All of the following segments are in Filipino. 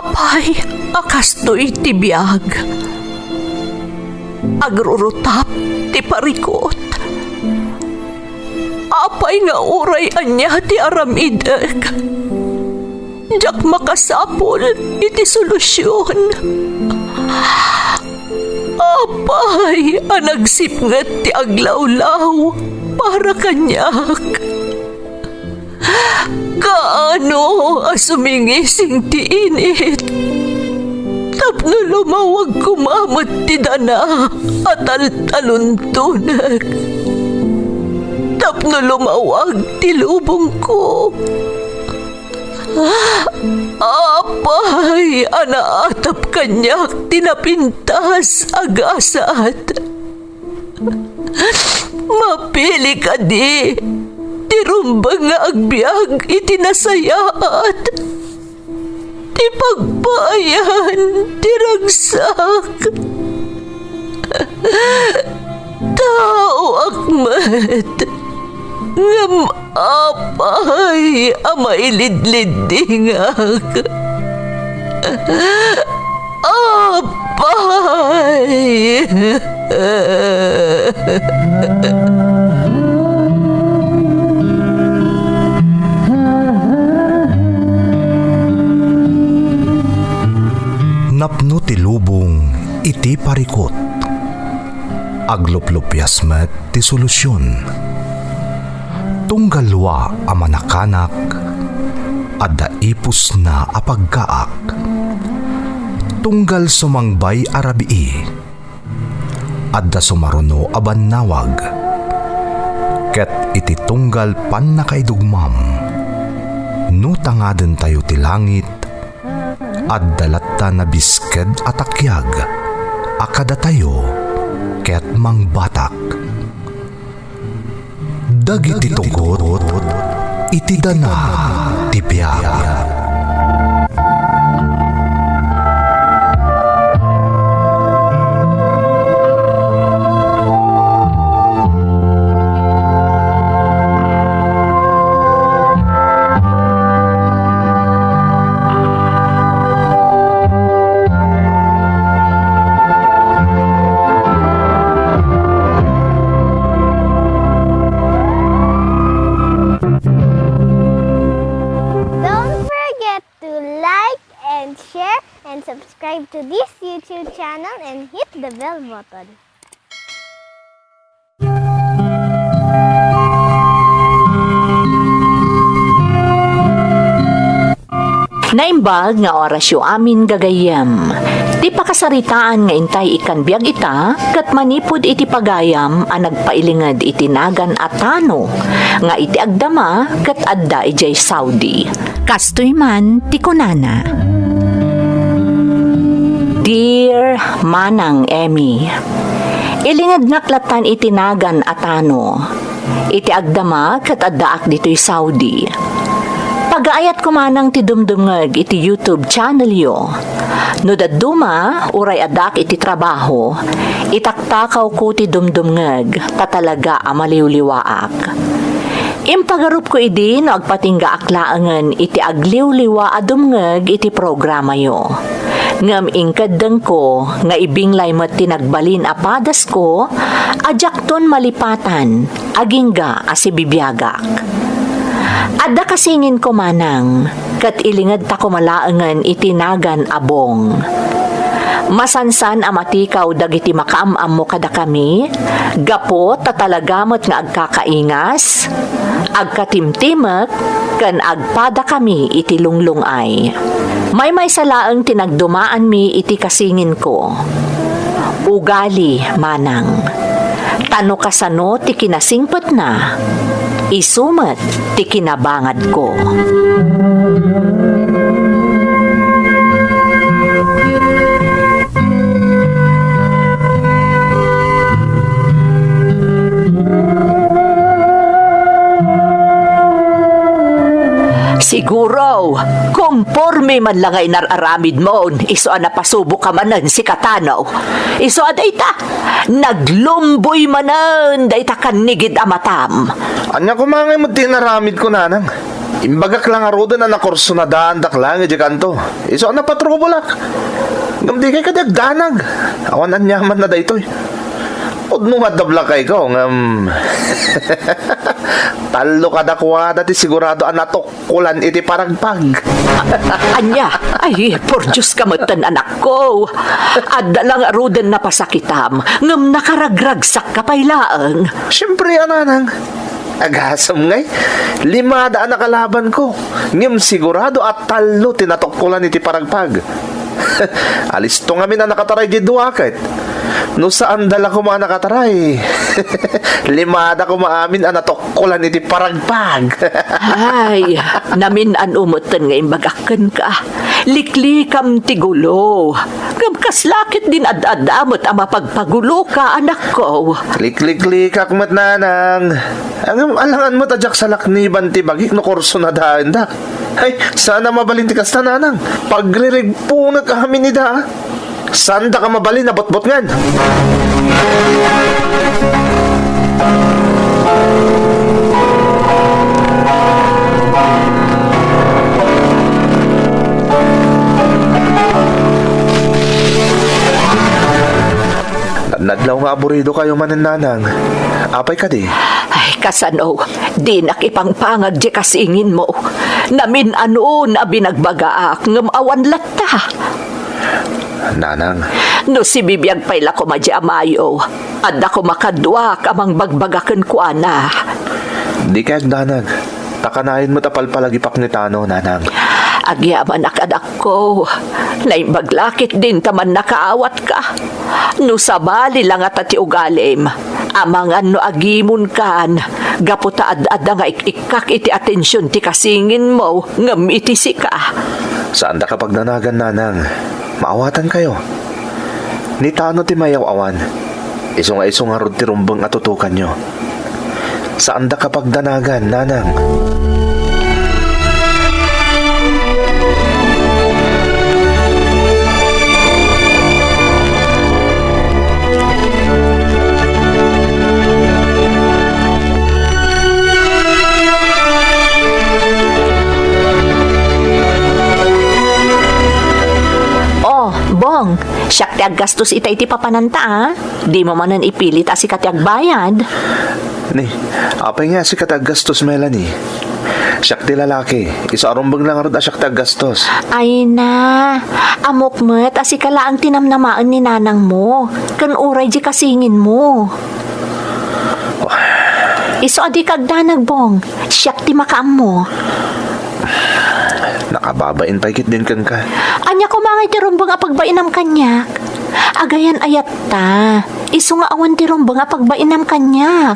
Apay, akastoy ti biyag. Agrurutap ti parikot. Apay nga uray anya ti aramideg. Jak makasapol iti solusyon. Apay, anagsipnget ti aglawlaw para kanyak. Kaano asumingising ti init. Tapno lumawag kumamot ti dana at taluntunak. Tapno lumawag ti lubong ko. Apay, anaatap kanyak tinapintas agasat. Mapili ka di, tirumbang nga agbyag itinasayaat. Ti pagbayan, tiragsak. Tao akmat, ngam apay, amailidlidingak. Apay. Napno ti lubong iti parikot. Agluplupyas met ti solusyon. Tunggalwa a manakanak, adda ipus na apagkaak. Tunggal sumangbay arabii, adda sumaruno abannawag. Ket iti tunggal pan nakaidugmam, no tangaden tayo ti langit, adda latta na bisked atakyag, akada tayo, ket mangbatak. Dagiti tugot, iti dana ti biyag. Subscribe to this YouTube channel and hit the bell button. Naimbag nga orasyo amin gagayam. Di pakasaritaan nga intay ikan biag ita, kat manipod iti pagayam ang nagpailingad iti nagan atano, nga iti agdama kat adda ijay Saudi. Kastoy man ti kunana. Dear Manang Emmy, ilingad naklatan iti nagan atano, iti agdama kat addaak dito'y Saudi. Pag-aayat ko manang ti dumdumngag iti YouTube channel yo. No daduma, uray adak iti trabaho, itaktakaw ko ti dumdumngag, katalaga amaliwliwaak. Impagarup ko idi no agpatingga aklaangan iti agliwliwa adumngag iti programa yo. Ngam ingkadeng ko, nga ibinglay mat tinagbalin apadas ko, ajakton malipatan, agingga asibibiyagak. Adda kasingin ko manang, kat ilingad ta kumalaangan itinagan abong. Masansan amatikaw dagiti makaamam mo kada kami, gapo tatalagamat nga agkakaingas, agkatimtimek, kan agpada kami iti lunglungay. May salaang tinagdumaan mi iti kasingin ko. Ugali manang, tano kasano ti kinasingpet na, isumat ti kinabangad ko. Siguro, kumporme man lang ay nararamid mo, iso na pasubok ka manan si Katanaw. Iso aday ta, naglumboy manan, day ta kanigid amatam. Anya kumangay mo tinaramid ko nanang. Imbagak lang aruda na nakurso na daan daklang di kanto. Iso na patrobulak. Ngam di kay kadagdanag. Awan ang nyaman na daytoy. Udno madabla kay ko ngam. Talo ka dakwa dati sigurado anatokulan iti paragpag. Anya, ay, por Diyos kamatan anak ko. Adda lang arudan na pasakitam, ngam nakaragragsak kapaylaang. Siyempre ananang. Agasam ngay. 5 daan na kalaban ko. Ngam sigurado at talo tinatokulan iti paragpag. Alis to ngamin na nakataray di duwaket. No saan dala ko mga nakataray. 5 da ko maamin anatokulan iti paragpag. Ay, namin an umutan nga imbagakan ka. Liklikam tigulo. Ngam kaslakit din ad-adamot ang mapagpagulo ka, anak ko. Klik-klik-klik mat nanang. Ang alangan mo tadyak sa lakniban ti bagik no kurso na daan da. Ay, sana mabalin ti kasta nanang. Pagririg po nagkahamin ni da. Saan da ka mabalin na bot-bot ngan? Nadlaw nga aburido kayo maninanang. Apay ka di? Ay, kasano, di nakipangpangag di kasingin mo. Namin ano na binagbagaak ngam awan latta. Nanang. No si bibiyag payla ko madya amayo. Adda ko makadwak amang bagbagakan ko ana. Di kayag nanang. Takanayin mo tapalpalagipak ni Tano, nanang. Agyaman akadak ko. Naimbaglakit din taman nakaawat ka. No sabali lang at ati ugalim. Amangan no agimun kan. Gaputa ad-ada nga ikikak iti atensyon ti kasingin mo. Ngam iti sika. Saan da kapag nanagan, nanang? Maawatan kayo. Ni Tano ti mayaw awan. Iso nga rod ti rumbang atutukan nyo. Saan da kapag danagan, nanang? Bong, siyak ti aggastos itay ti papananta ah. Di mo manan ipilit asi ka ti agbayad. Ni, apay nga si kataggastos, Melanie. Siyak ti lalaki. Isa arumbang lang arod asyak ti aggastos. Ay na, amok met asi ka laang tinamnamaan ni nanang mo. Kan uray di kasingin mo. Iso adi kagdanag, Bong. Siyak ti makaam mo. Nakababain paikit din kan ka. Anya ko mga tirumbang apagbainam kanyak. Agayan ayat ta. Iso nga awan tirumbang apagbainam kanyak.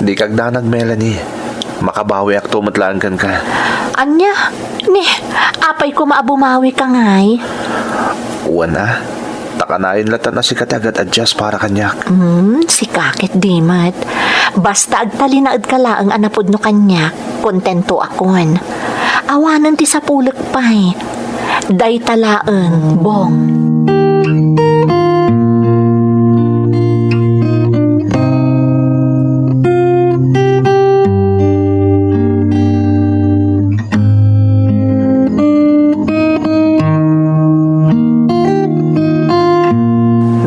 Di kagdanag, Melanie. Makabawi ak tumatlaan kan ka. Anya, ni, apay ko maabumawi ka ngay. Uwan na. Takanayin latan na si katagat adjust para kanyak. Si kakit di mat. Basta agtalinaad ka laang anapod no kanyak. Kontento akon. Awanan ti sa pulak pa'y. Day talaang, Bong.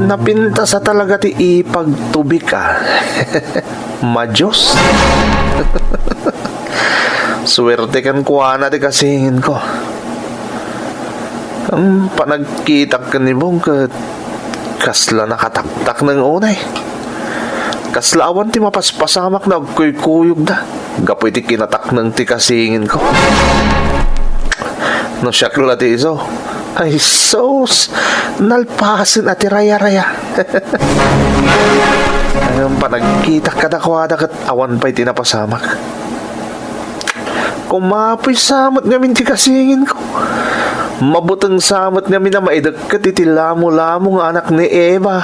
Napinta sa talaga ti ipagtubig ka. Madyos. Swerte kan kuha na ti kasingin ko. Ang panagkitak ka ni Bong kasla nakataktak ng unay. Kasla awan ti mapaspasamak na agkuy-kuyog na. Gapoy ti kinatak ng ti kasingin ko. No syakla ti iso. Ay sos, nalpasin at raya-raya. Ang panagkitak ka dakwada kat awan pa'y tinapasamak. Kumapoy samot ngamin ti kasingin ko. Mabutang samot ngamin na maidagkat iti lamo-lamo nga anak ni Eva.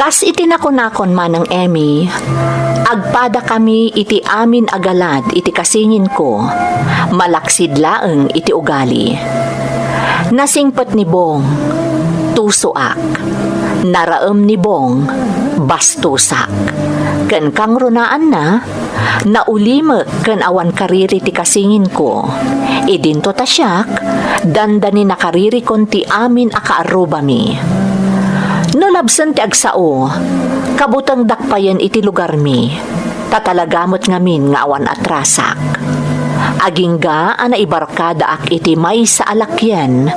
Kas itinakunakon manang Emmy, agpada kami iti amin agalad iti kasingin ko, malaksid laeng iti ugali. Nasingpet ni Bong, tusoak. Naraem ni Bong, bastusak. Ken kang runaan na, naulime ken awan kariri ti kasingin ko. Idinto tasyak, dandani nakariri kon ti amin akaaruba mi. No labsan ti agsao, kabutang dakpayan iti lugar mi, tatalagamot ngamin nga awan atrasak. Agingga ana ibarkada ak iti may sa alakyan,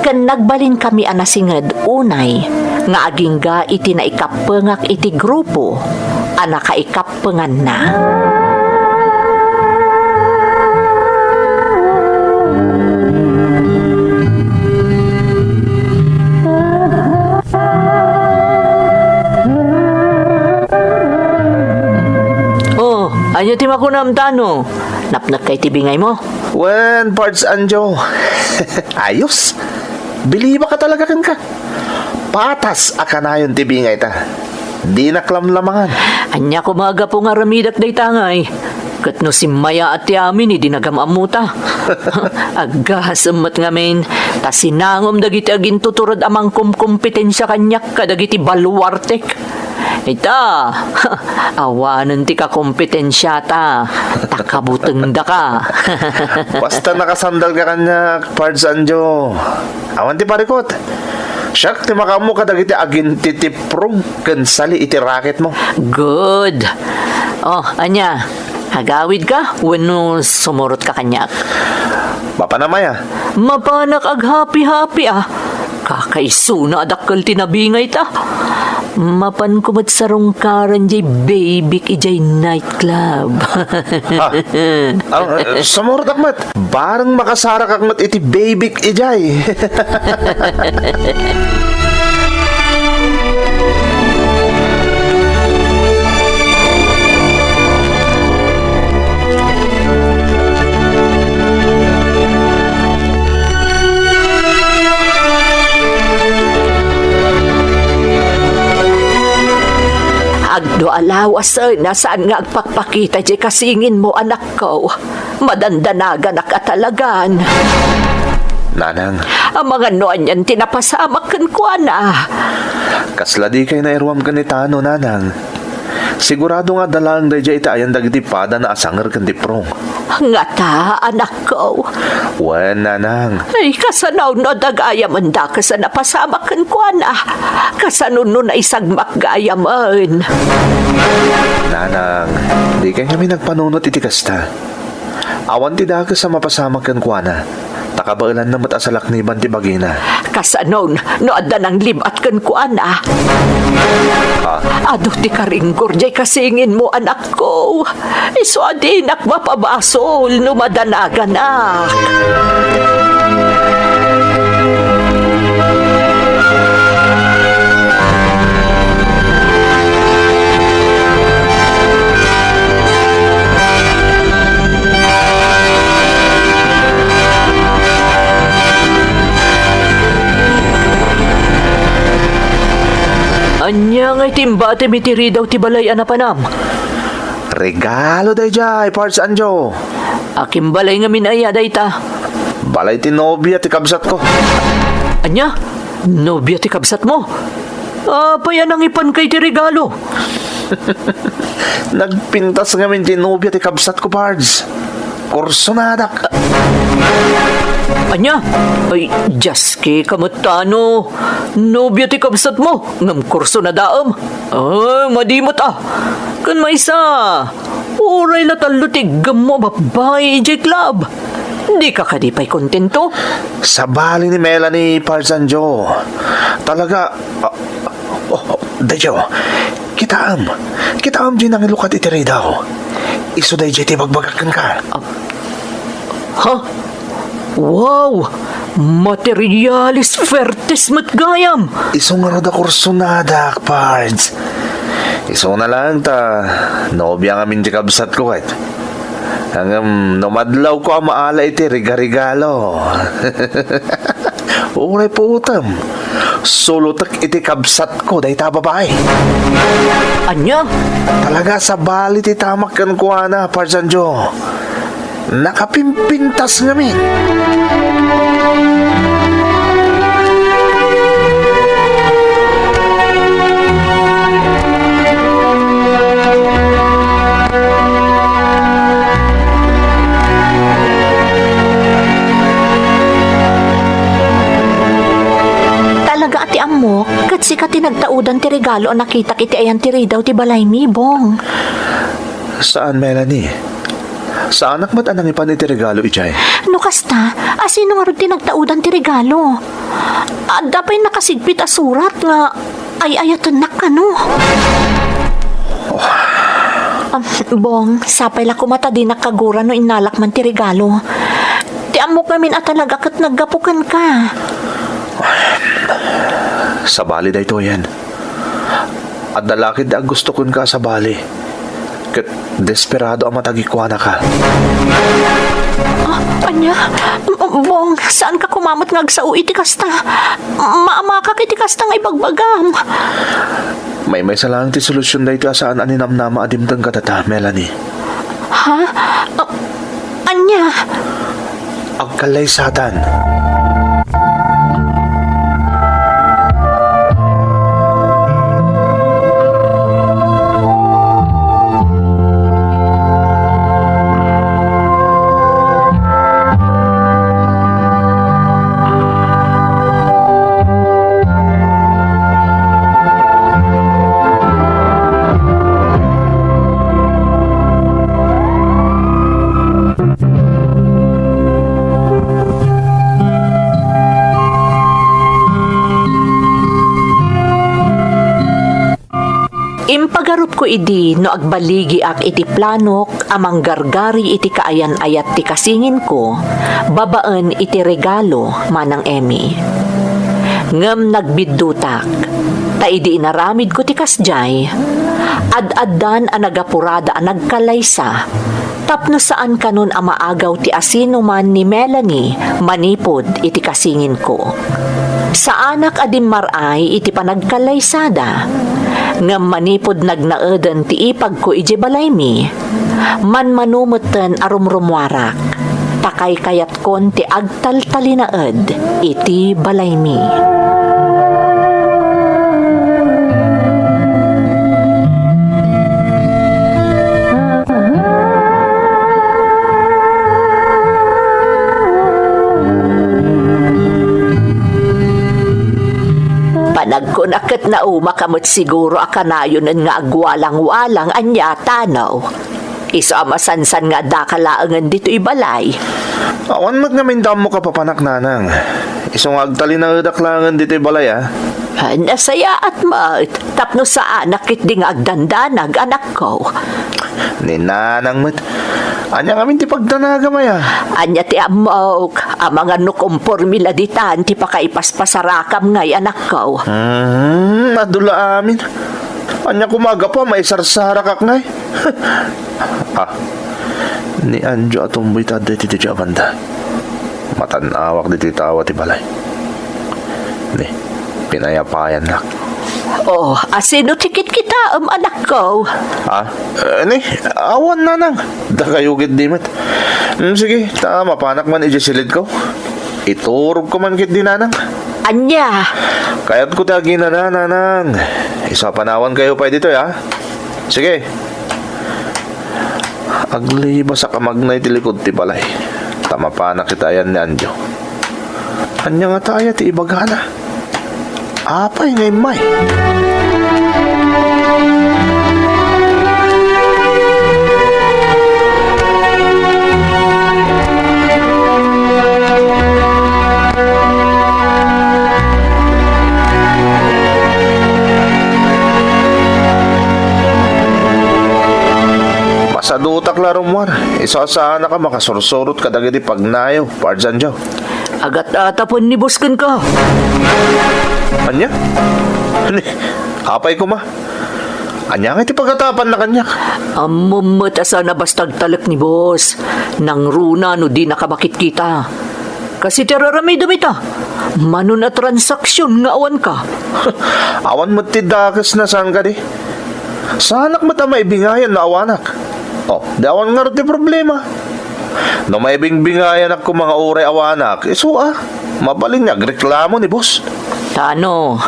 ken nagbalin kami anasinged unay, nga agingga iti naikapengak iti grupo, ana kaikapengan na. Anyo ti makunam tano? Napnak kay tibingay mo? Wen, Pards Anjo. Ayos. Biliba ka talaga kan ka. Patas akanayon tibingay ta. Di naklamlamangan. Anya ko maga po nga ramidak day tangay. Kat no si Maya at yamin, di nagamamuta. Agasamat ngamin, ta sinangom dagiti agin tuturad amang kompetensya kanyak kadagiti baluartek. Ita, awanan ti ka kompetensya ta, takabuteng da ka. Basta nakasandal ka kanya, Pards Anjo. Awan ti parikot. Siyak ti makamu kadagiti agin titiprong kensali iti racket mo. Good. Oh, anya, hagawid ka, wano sumurot ka kanyak. Bapa na Maya. Mapanak ag happy-happy ah. Kakaisuna adakkel tinabingay ta. Mapan kumat sarong karan jay baby ijay nightclub. Sumurot akmat. Barang makasarak akmat iti baby ijay. Agdo alawas na saan nga agpakpakita jay kasingin mo anak ko. Madandanagan akatalagan. Nanang. Ang mga noan yan tinapasamak kan ko na. Kasladi kay na irwam ganitano, Nanang. Sigurado nga dalang day ita ayan dagiti pada na asanger kan diprong. Nga ta, anak ko. Wen, Nanang. Ay, kasanaw no dagayaman da ka sa napasamakan ko na. Kasanon no na isagmak gayaman. Nanang, di kaya kami nagpanunot iti kasta. Awan ti daga sa mapasamakan ko na. Takabailan na matasalak ni Banti Bagina. Kasanon, no adda ng libat kan ko na. Ado ti karinggor jay kasingin mo anak ko. Iso adinak mapabasol no madanagan ak. Anya nga timba ti mitiri daw ti balay anapanam. Regalo day jay, Pards Anjo. Akim balay nga minaya day ta. Balay ti nobya ti kabsat ko. Anya? Nobya ti kabsat mo? Payan ang ipan kay ti regalo. Nagpintas ngamin ti nobya ti kabsat ko, Pards. Kurso na adak. Anya? Ay, jaske kamutano. Nobya ti kabsat mo. Ngam kurso na daam. Ay, madimot ah. Kan may isa. Uray la talo ti gamo babay ijay club. Di ka kadipay kontento? Sa bali ni Melanie, Pards Anjo. Talaga, dayo, kitaam din ang ilukat iti daw. Iso day ti bagbagakan ka. Ha? Wow! Materialis fertis matgayam! Iso nga roda kursunada, Pards. Iso na lang ta. Nobya nga min kabsat ko kahit. Hanggang nomadlaw ko ang maala iti regalo. Uray po utam. Sulutak iti kabsat ko, dahi ta babae. Anya? Talaga sa bali ti tamak kan kuana, Parsanjo. Nakapimpintas ngamin. Talaga ati amok, kat si kati nagtaudan ti regalo ang nakita kiti ayan ti daw ti balay mi, Bong. Saan, Melanie? Sa anak ba't anang ipan iti regalo, Ijay? No kasta, asino nga rin ti nagtaudan ti regalo? Dapay nakasigpit a surat nga ay ayatanak ka no. Bong, sapay la kumata din nakagura no inalak man ti regalo. Ti amok namin at talaga kat naggapukan ka. Sa bali da ito yan. At dalakid ang gusto kun ka sa bali. Kat desperado ang matagikwana ka. Anya, Bong, saan ka kumamot nga agsao iti kasta? Maama ka kiti kasta nga ibagbagam. May salang ti solusyon da ito saan aninamnama adimtang katata, Melanie. Ha? Anya? Agkalay satan. Impagarup ko idi no agbaligi ak iti planok amang gargari iti kaayan ayat ti kasingin ko, babaan iti regalo manang Emmy. Ngem nagbiddutak, ta idi inaramid ko ti kasjay, ad-addan a nagapurada a nagkalaysa, tapno saan kanon a maagaw ti asino man ni Melanie manipod iti kasingin ko. Sa anak adim maray iti panagkalaysada, nga manipod nagnaedan ti ipag ko ije balay mi, man manumutan arumrumwarak, takay kayat kon ti agtaltalinaed iti balay mi. Panagkunakat na umakamot siguro akanayonan nga agwalang-walang anya tanaw. Iso amasansan nga dakalaangan dito ibalay. Awan magnamindam mo ka papanak nanang. Isong agtali na daklangan dito balay ah. Nasaya at maat, tapno sa anak kit ding agdandanag anak ko. Ni nanang mat. Anya kami ti pagdanagamay ah. Anya ti amok, ang mga nukumpormila ditan ti pakaipaspasarакам ngay anak ko. Nadula amin. Anya kumaga pa, may sarsara kak ngay. Ni Anjo atumboy taday ti banda. Matanawak di tawa ti balay. Ni, pinayapayan lak. Oh, asino tikit kita anak ko? Ni, awan nanang. Dakayugit di mat. Sige, tama panak man ijisilid ko. Iturog ko man kit di nanang. Anya? Kaya't ko tagi na nanang. Isa panawan kayo pa dito ya. Sige. Agliba sa kamagnay ti likod ti balay. Tama panak kita yan ni Anjo. Anya nga tayo ti ibagana. Apay ngay may. Masadutak larumwar. Isa-sana ka makasursurot kadagadi pagnayo. Parjanjo. Agat atapon ni Busken ka. Anya? Ani? Apay ko ma? Anya nga iti pagkatapan na kanya? Amumot asa na bastag talak ni boss. Nang runa no di nakamakit kita. Kasi tiraramay dumita. Mano na transaksyon nga awan ka? Awan mo tidakas na saan ka di. Sanak mo ta maibingayan na awanak. Di awan nga rin ti problema. No maibingayan ako mga oray awanak, mabalin niya, reklamo ni boss. Tano,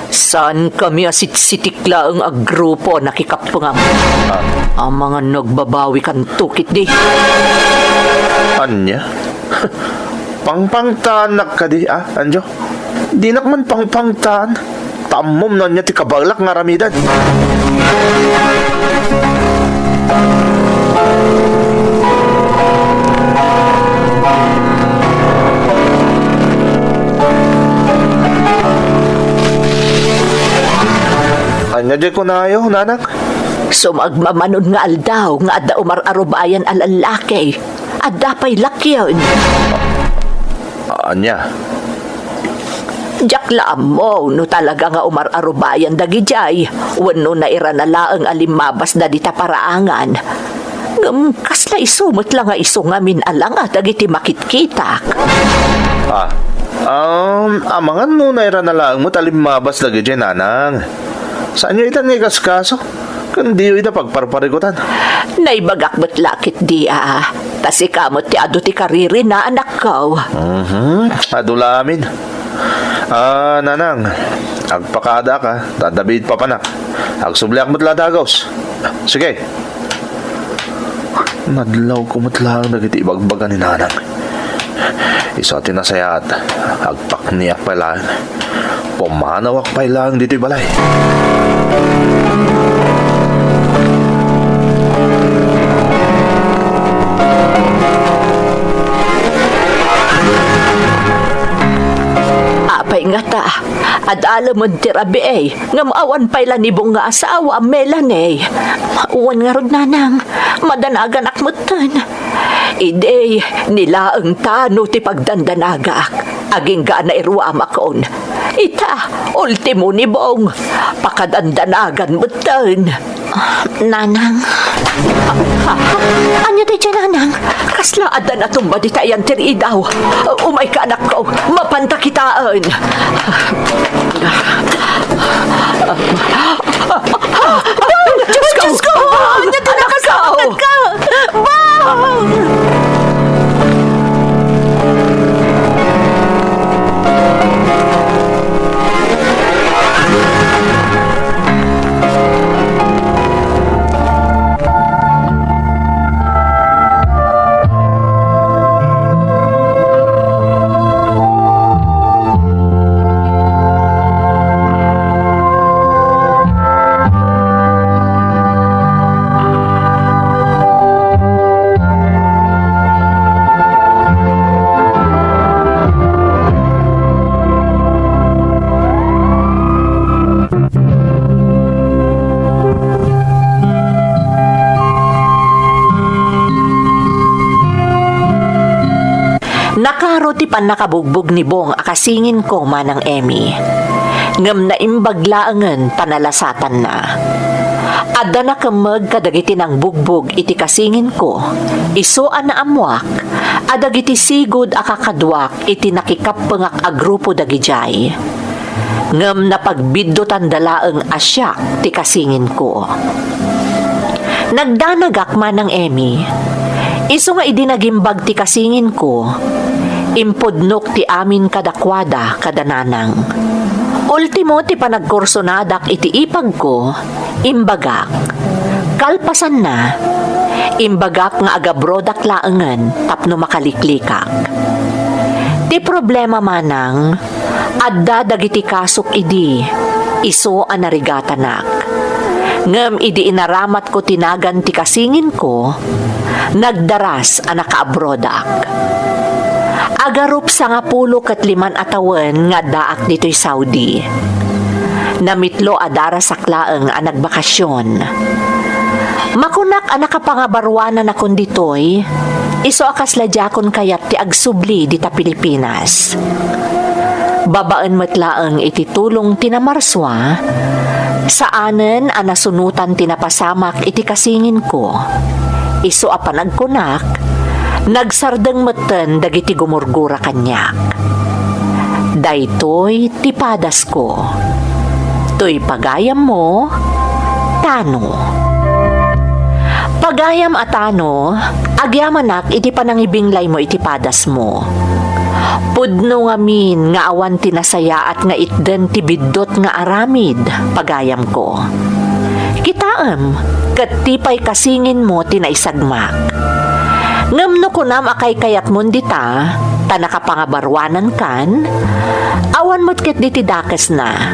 saan kami asit-sitikla ang agrupo nakikapungam? Ang mga nagbabawi kan tukit di. Anya? Pangpangtanak ka di, Anjo? Di nakman pangpangtan. Tamom na niya ti kabalak nga ramidan. Anya di ko na ayo, nanak? Sumagmamanon nga aldaw nga adda umar-arubayan alalaki. Adda pa'y lakyan. Anya? Jakla mo, no talaga nga umar-arubayan dagijay. Wano na iranalaang alimabas na dita paraangan. Kasla isumot lang nga iso nga alang at dagiti makitkitak. Mga no na iranalaang mo talimabas lagi dyan, nanang. Saan nyo itan ni kaskaso? Kundi yung ita pagparparigutan. Naibagak ba't lakit di Tas ikamot ti ado ti kariri na anak ko. Adulamin. Nanang, agpakada ka, dadabid pa panak. Agsubliak mo't ladagos. Sige. Madlaw ko mo't lang nagiti ibagbagan ni nanang. Isa tinasayat, agpakniak pa lang. Pumanawak pa lang dito balay. Apay nga ta, at alam mo tirabi nga maawan pa ilan ibong nga asawa, Melanie. Mauwan nga rod nanang, madanagan akmutan. Ide, nila ang tano ti pagdandanagak, aging ga na iruam akon. Ita, ultimo ni Bong, pakadandanagan mo tan. Nanang. Anya di dyan, nanang? Kasla ada na tumba di tayan tiridaw. Umay ka anak ko, mapanta kitaan. Diyos ko! Anya di nakasakot ka! Bang! Nakaro ti pan nakabugbog ni Bong akasingin ko manang Emmy. Ngam na imbaglaangan panalasatan na. Adda na kamag kadagiti ng bugbog iti kasingin ko. Isuan na amwak. Adagiti sigod akakadwak iti nakikapangak a grupo dagijay. Ngam na pagbiddotan dalaang asyak ti kasingin ko. Nagdanagak manang Emmy. Isu nga idinagimbag ti kasingin ko. Impudnok ti amin kadakwada kadananang. Ultimo ti panagkursonadak iti ipag ko, imbagak. Kalpasan na, imbagak nga agabrodak laangan tapno makaliklikak. Ti problema manang, adda dagiti kasok idi, iso anarigatanak. Ngem idi inaramat ko tinagan ti kasingin ko, nagdaras anakaabrodak. Agarup sa nga 15 atawan nga daak dito'y Saudi. Namitlo adara saklaang a nagbakasyon. Makunak a nakapangabarwanan akon dito'y, iso akas ladyakon kayat ti agsubli dita Pilipinas. Babaan matlaang iti tulong tinamarswa, saanen a nasunutan tinapasamak iti kasingin ko. Iso a panagkunak, nagsardeng meten dagiti gumurgura kanyak. Daytoy tipadas ko. Toy pagayam mo, Tano. Pagayam at Tano, agyamanak iti panangibinglay mo iti padas mo. Pudno ngamin nga awan tinasaya at nga itden ti biddot nga aramid, pagayam ko. Kitaam, kat tipay kasingin mo tinaisagmak. Ngamno ko nam akay kayat mon dita, ta nakapangabarwanan kan, awan mo't ket diti dakes na.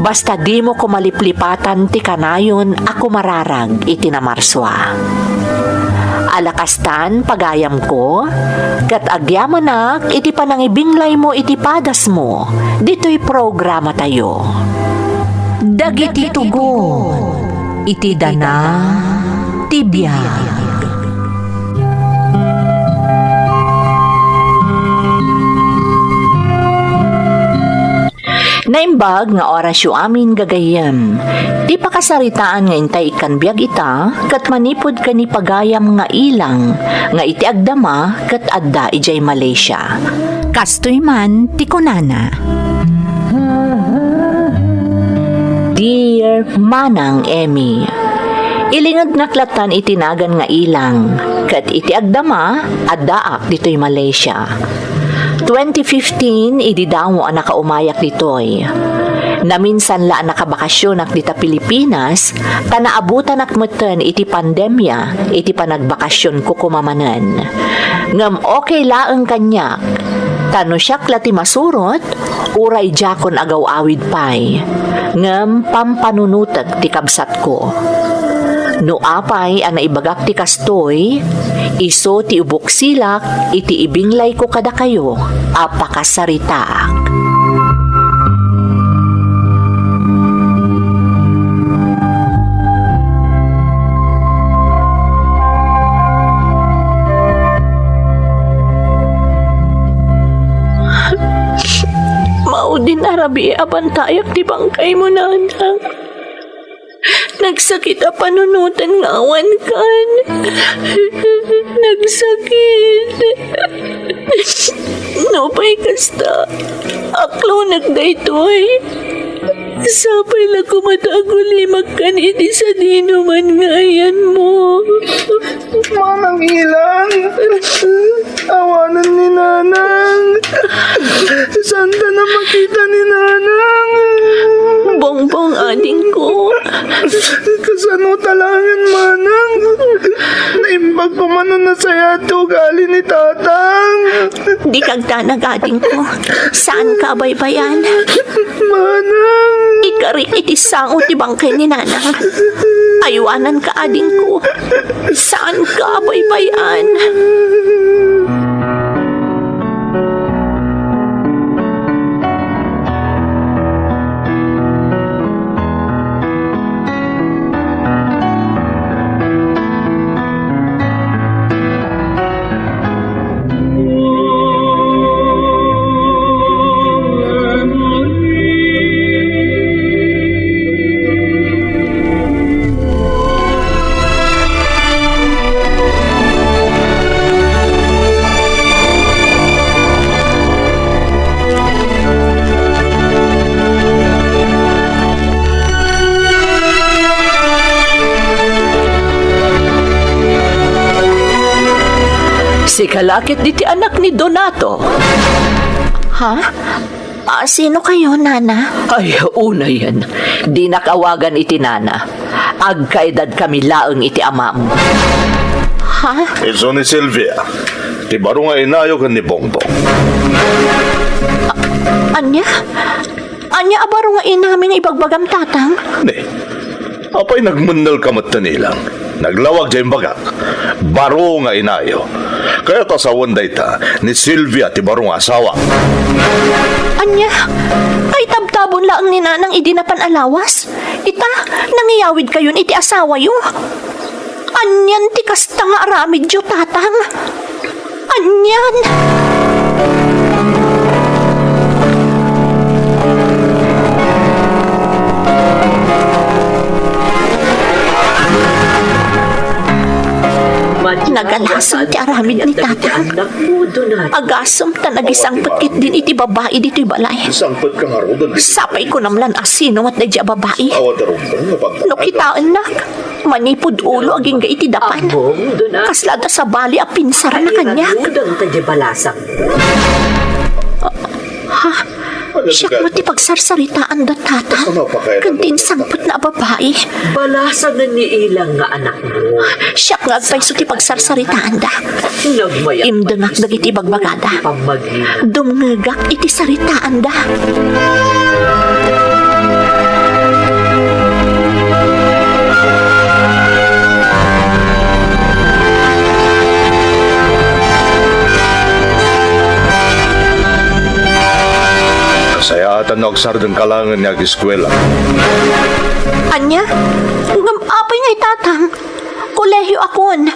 Basta di mo kumaliplipatan ti kanayon ako mararag iti namarswa. Alakastan pagayam ko, kat agyamanak iti panangibinglay mo iti padas mo, dito'y programa tayo. Dagiti tugon, iti dana, tibiyag. Naimbag nga orasyo amin gagayam. Di pa kasaritaan nga intay ikan biyag ita, kat manipod ka ni pagayam nga ilang, nga iti agdama kat adda ijay Malaysia. Kastoy man ti kunana. Dear Manang Emmy, ilingag naklatan itinagan nga ilang, kat iti agdama addaak dito'y Malaysia. 2015, ididaw ang nakaumayak ditoy. Naminsan la nakabakasyon ak dita Pilipinas, tanaabutan ak meten iti pandemya, iti panagbakasyon ko kumamanan. Ngam okay laeng kanyak, tano siyak lati masurot, uray jakon agaw awid pay. Ngam pampanunutag ti kabsat ko. No apay ang naibagak ti kastoy, iso ti ubok silak, iti ibinglay ko kada kayo, apakasaritaak. Maudin arabi abantayak ti bangkay mo na anak. Nagsakit a panunutan nga awan kan. Nagsakit. Nopay kasta. Aklo nagdaytoy. Sapay lang kumataguli magkaniti sa dinuman nga ayan mo. Manang ilang. Awanan ni Nanang. Saan ka na makita ni Nanang? Bongbong ading ko. Kasano talangan, Manang? Naimbag pa man na saya to gali ni Tatang. Di kagtanag ading ko. Saan ka baybayan? Manang. Ikari iti sangot ti bangkay ni Nanang. Aywanan ka ading ko. Saan ka baybayan? Si kalakit di ti anak ni Donato. Ha? Sino kayo, Nana? Ay, una yan. Di nakawagan iti nana. Agkaedad kami laeng iti amam. Ha? Iso ni Sylvia. Ti baro nga inayo kan ni Bongbong. Anya? Anya abaro nga inaming ibagbagam tatang? Ne. Apay nagmundal kamot nilang. Naglawag dyan bagak. Baro nga inayo. Kaya tasawan day ta ni Sylvia ti baro nga asawa. Anya? Ay tabtabon laang ni Nanang idinapan alawas? Ita, nangiyawid kayon iti asawa yo. Anyan ti kasta nga aramid yo tatang. Anyan. Kalasan ti aramid ni tatang. Agasam ta nagisang patkit din iti babae dito'y balay. Sangpet ka nga ro, Sapay ko namlan asino at nadya babae. awan na ro ba? No kitaan nak, manipod ulo aging ga iti dapan. Kaslada sa bali a pinsara na kanyak. Siyak mo ti pagsarsaritaan da tata. Kantin sangpot na babae. Balasan na ni ilang nga anak mo. Siyak nga agpaiso ti pagsarsaritaan da. Imdengak dagiti bagbagada. Dumngagak iti saritaan da. Kasayatan na agsardang kalangan niya eskwela. Anya? Apay nga itatang. Kolehiyo akon.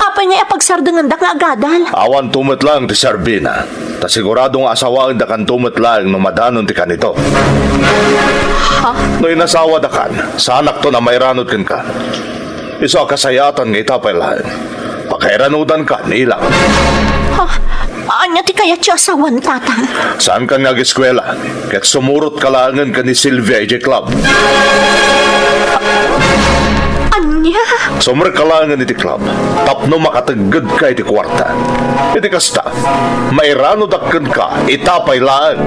Apay nga ipagsardangan da nga agadal. Awan tumet lang ti Sarbina. Ta siguradong asawaan da kan tumet lang no madanon ti kanito. Ha? No inasawa da kan, sa anak to na mayranod kan ka. Iso kasayatan nga itapay lang. Pakairanudan ka, nilang. Ha? Anya ti kaya ti asawan tatang. Saan ka nga eskwela? Ket sumurot kalangan ka ni Sylvia iti club. Anya? Sumur kalangan iti club. Tapno makatagad ka iti kwarta. Iti kasta, mayranod akkan ka, itapay laan.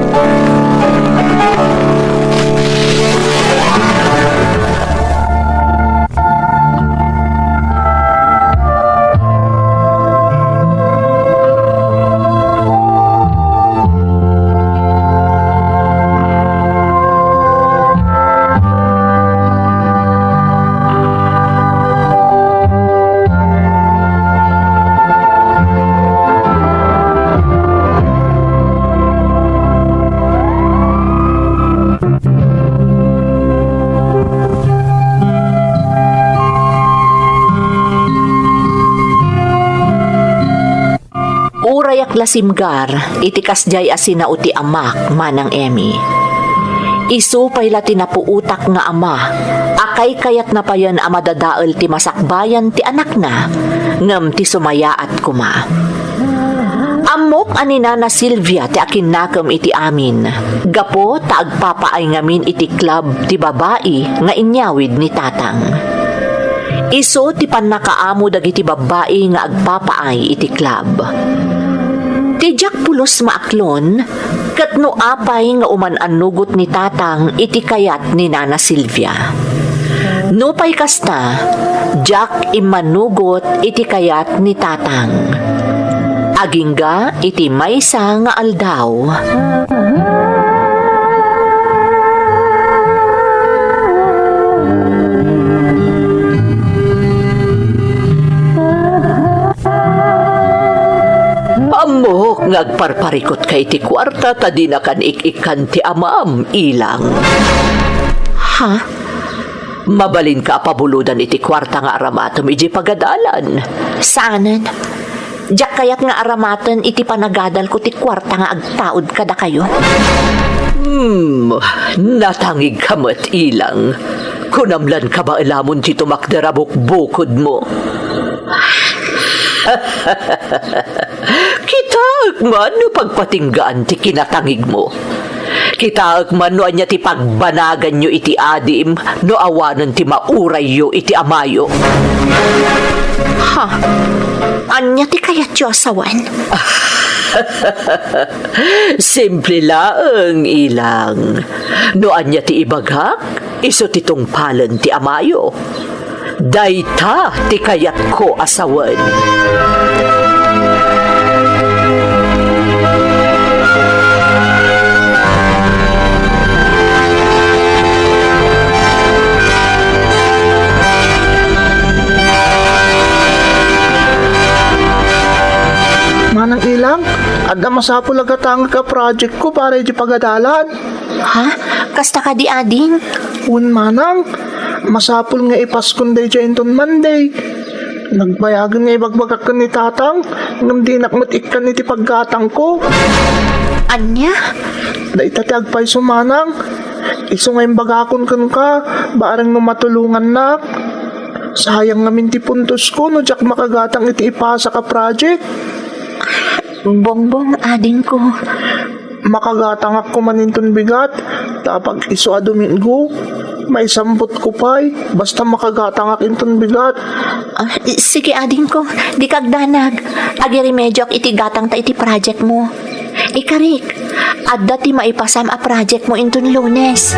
Urayak lasimgar, itikas jay asina uti amak manang Emi. Isu pay la tinapuutak nga ama, akay kayat na payan amadadaal ti masakbayan ti anak na, ngam ti sumaya at kuma. Amok anina na Sylvia ti akin nakam iti amin, gapo ta agpapaay ngamin iti club ti babae nga inyawid ni tatang. Isu ti panakaamo dagiti babae nga agpapaay iti club. Tijak pulos maaklon, kat no apay nga uman-anugot ni tatang iti kayat ni Nana Sylvia. No pay kasta, Jack imanugot iti kayat ni tatang. Agingga iti maysa nga aldaw. Amok ngagparparikot kay ti kwarta tadi na kan ikikan ti amam ilang. Ha? Mabalin ka pabuludan iti kwarta nga aramatom iji pagadalan. Saanan? Jack kayat nga aramatan iti panagadal ko ti kwarta nga agtaod kada kayo. Natangig kamat ilang. Kunamlan ka ba ilamon ti tumakderabok bukod mo? Kitaag man no pagpatinggaan ti kinatangig mo. Kitaag man no anya ti pagbanagan nyo iti adim no awanan ti mauray yo iti amayo. Ha? Anya ti kayat yo asawan? Simple laeng ilang. No anya ti ibagak, iso ti tungpalan ti amayo. Dayta ti kayat ko asawan. Manang ilang, adda masapul agatang ka project ko para iti pagadalan. Ha? Kasta ka di ading? Un manang, masapul nga ipaskon day dyan ton Monday. Nagbayagan nga ibagbagak ka ni tatang, ngam di nakmatikkan iti paggatang ko. Anya? Da itatag pa'y sumanang, iso nga imbagakon kan ka, barang no matulungan na. Sayang namin ti puntos ko no jak makagatang iti ipasa ka project. Bongbong, ading ko. Makagatang ako maninton bigat. Tapag iso a Domingo. May sampot ko pa'y. Basta makagatang akinton bigat. Sige, ading ko. Di kagdanag. Agi remedyo ak iti gatang ta iti project mo. Ikarik, adda ti maipasam a project mo inton Lunes.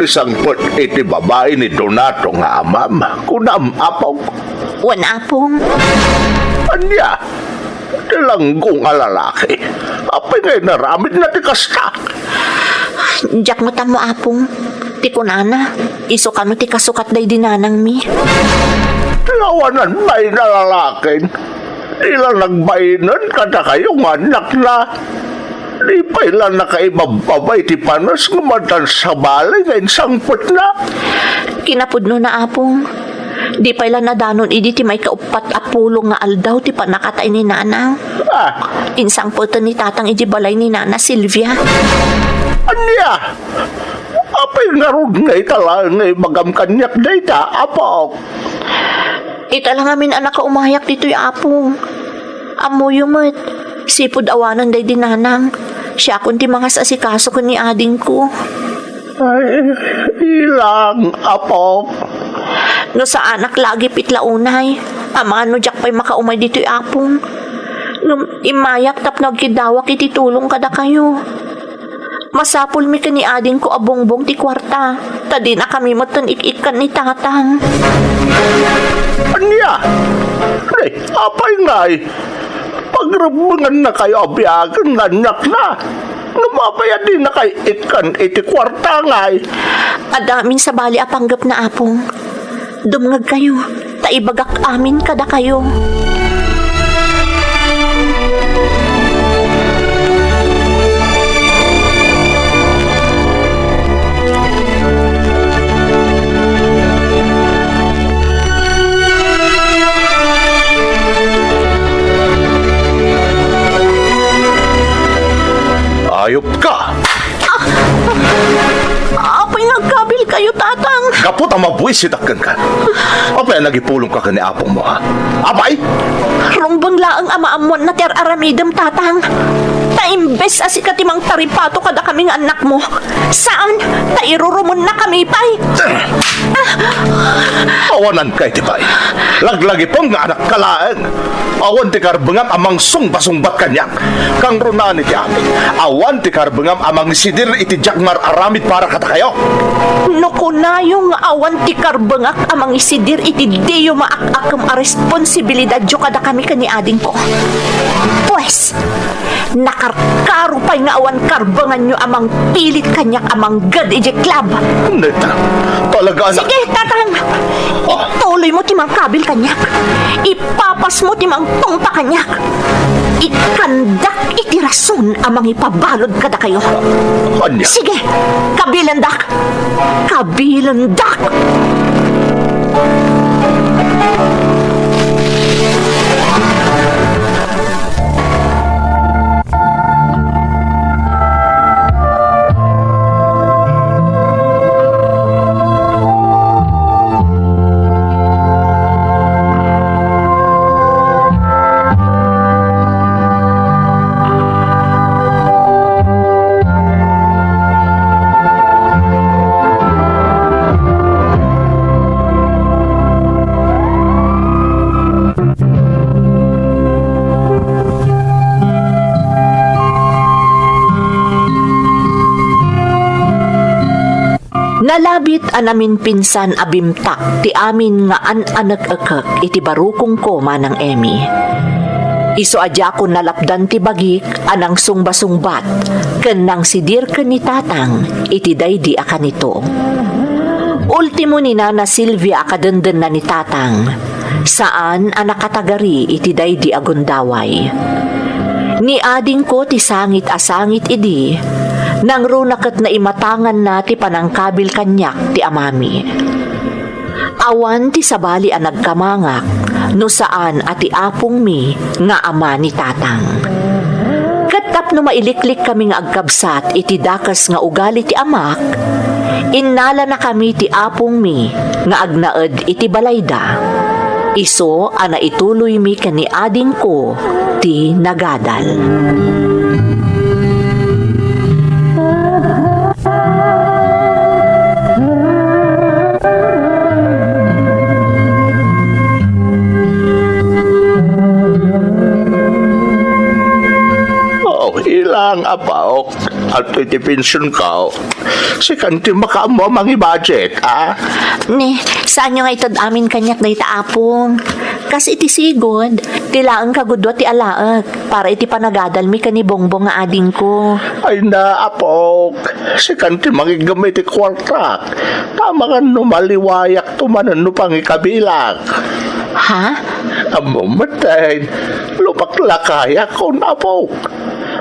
Isangpot iti babae ni Donato nga amam. Kunam apaw. Wan apong. Anya? Tilanggong alalaki. Apay ngay naramid na ti kasta. Jak mo tamo apong. Ti kunana. Iso ka mo ti kasukat day dinanang mi. Tilawanan may nalalakin. Ilang nagbainan kada kayong anak na. Di pa ilan nakaibababay ti panos ngumatan sa balay ngayon sangpot na. Kinapudno na apong. Di pa ilan nadanon idi ti may kaupat apulong nga aldaw ti panakatay ni Nana. Insang po ni tatang idi balay ni Nana Silvia. Anya? Apay nga rod nga italang ngay magam kanyak dayta, apaw. Ita lang amin anak ka umayak dito'y apong. Amoy yumat. Sipod awanan day dinanang. Siya kundi mga sasikaso ko ni ading ko. Ay, ilang, apaw. No sa anak lagi pitlaunay. Amano jak pa'y makaumay dito'y apong. No imayak tap nagkidawak ititulong kada kayo. Masapul mi ka ni ading ko abongbong ti kwarta. Tadi na kami matan ikikan ni tatang. Anya? Ay, apay ngay. Pagrabangan na kayo abiyagan nga anak na. Namapaya din na kay ikan iti kwarta ngay. Adamin sa bali apanggap na apong. Dumngag kayo. Taibagak amin kada kayo. Ayop ka! Apay nagkabil kayo, tatang. Kapot ang mabuisitakan ka. Apay nagipulong ka ni apong mo, ha? Abay! Rumbang laang amaamon na ter aramidem, tatang. Taimbes asikatimang taripato kada kaming anak mo. Saan? Tairurumon na kami, pay. Awanan kay tibay. Laglagi pong nga anak kalaan. Awan ti karbengam amang sungba-sungbat kanyak. Kang runaan iti amin. Awan ti karbengam amang sidir iti jagmar aramid para kata kayo. Nuko na yung awan ti karbengak amang isidir iti diyo maakakam a responsibilidad jo kada kami kani ading ko. Pues, nakarkaro pa'y nga awan karbengan nyo amang pilit kanyak amang gad ije club. Neta, talaga anak. Sige, tatang. Ituloy mo timang kabil kanyak. Ipapas mo timang tungpa kanyak. Ikandak iti rason amang ipabalod kada kayo. Anya? Sige, kabilandak. Kabilandak. Nalabit anamin pinsan abimtak ti amin nga an-anak-akak iti barukong ko manang Emi. Iso adya ko nalapdan ti bagik anang sungba-sungbat ken nang sidir ken ni tatang iti daydi akanito. Ultimo ni Nana Silvia akadenden na ni tatang saan anakatagari iti daydi agundaway. Ni ading ko ti sangit asangit idi Nang runakat na imatangan na ti panangkabil kanyak ti amami. Awan ti sabali ang nagkamangak, no saan ati apong mi nga ama ni tatang. Katap no mailiklik kami nga agkabsat iti dakas nga ugali ti amak, innala na kami ti apong mi nga agnaed iti balayda. Iso ana ituloy mi kani ading ko ti nagadal. Oh, ilang apaok at iti pension ka. Si kanti makaamo mangi budget, ah? Ne, saan nyo nga itod amin kanyak na itaapong? Kasi iti sigod, tilaan kagudwa ti alaak, para iti panagadal mi kani bongbong nga ading ko. Ay na, apok. Si kanti mangigamit ti kwarta. Tama nga no maliwayak tumanan no pangikabilang. Ha? Amo matay, lupaklakaya ko na apok.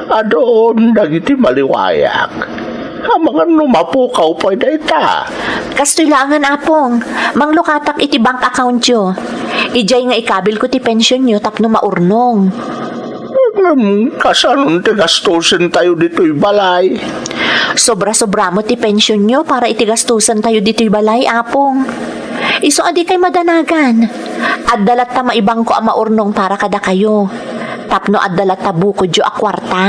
Adoon dagiti maliwayak. Ang mga numapukaw pa ita. Kastilangan apong, manglukatak iti bank account yo. Ijay nga ikabil ko ti pensyon nyo tapno maurnong. Kasanon ti gastusin tayo dito'y balay. Sobra-sobra mo ti pensyon nyo para itigastusan tayo dito'y balay, apong. Iso adi kay madanagan. Addalat ta maibang ko ang maurnong para kada kayo. Tapno addalat ta bukod yo a kwarta.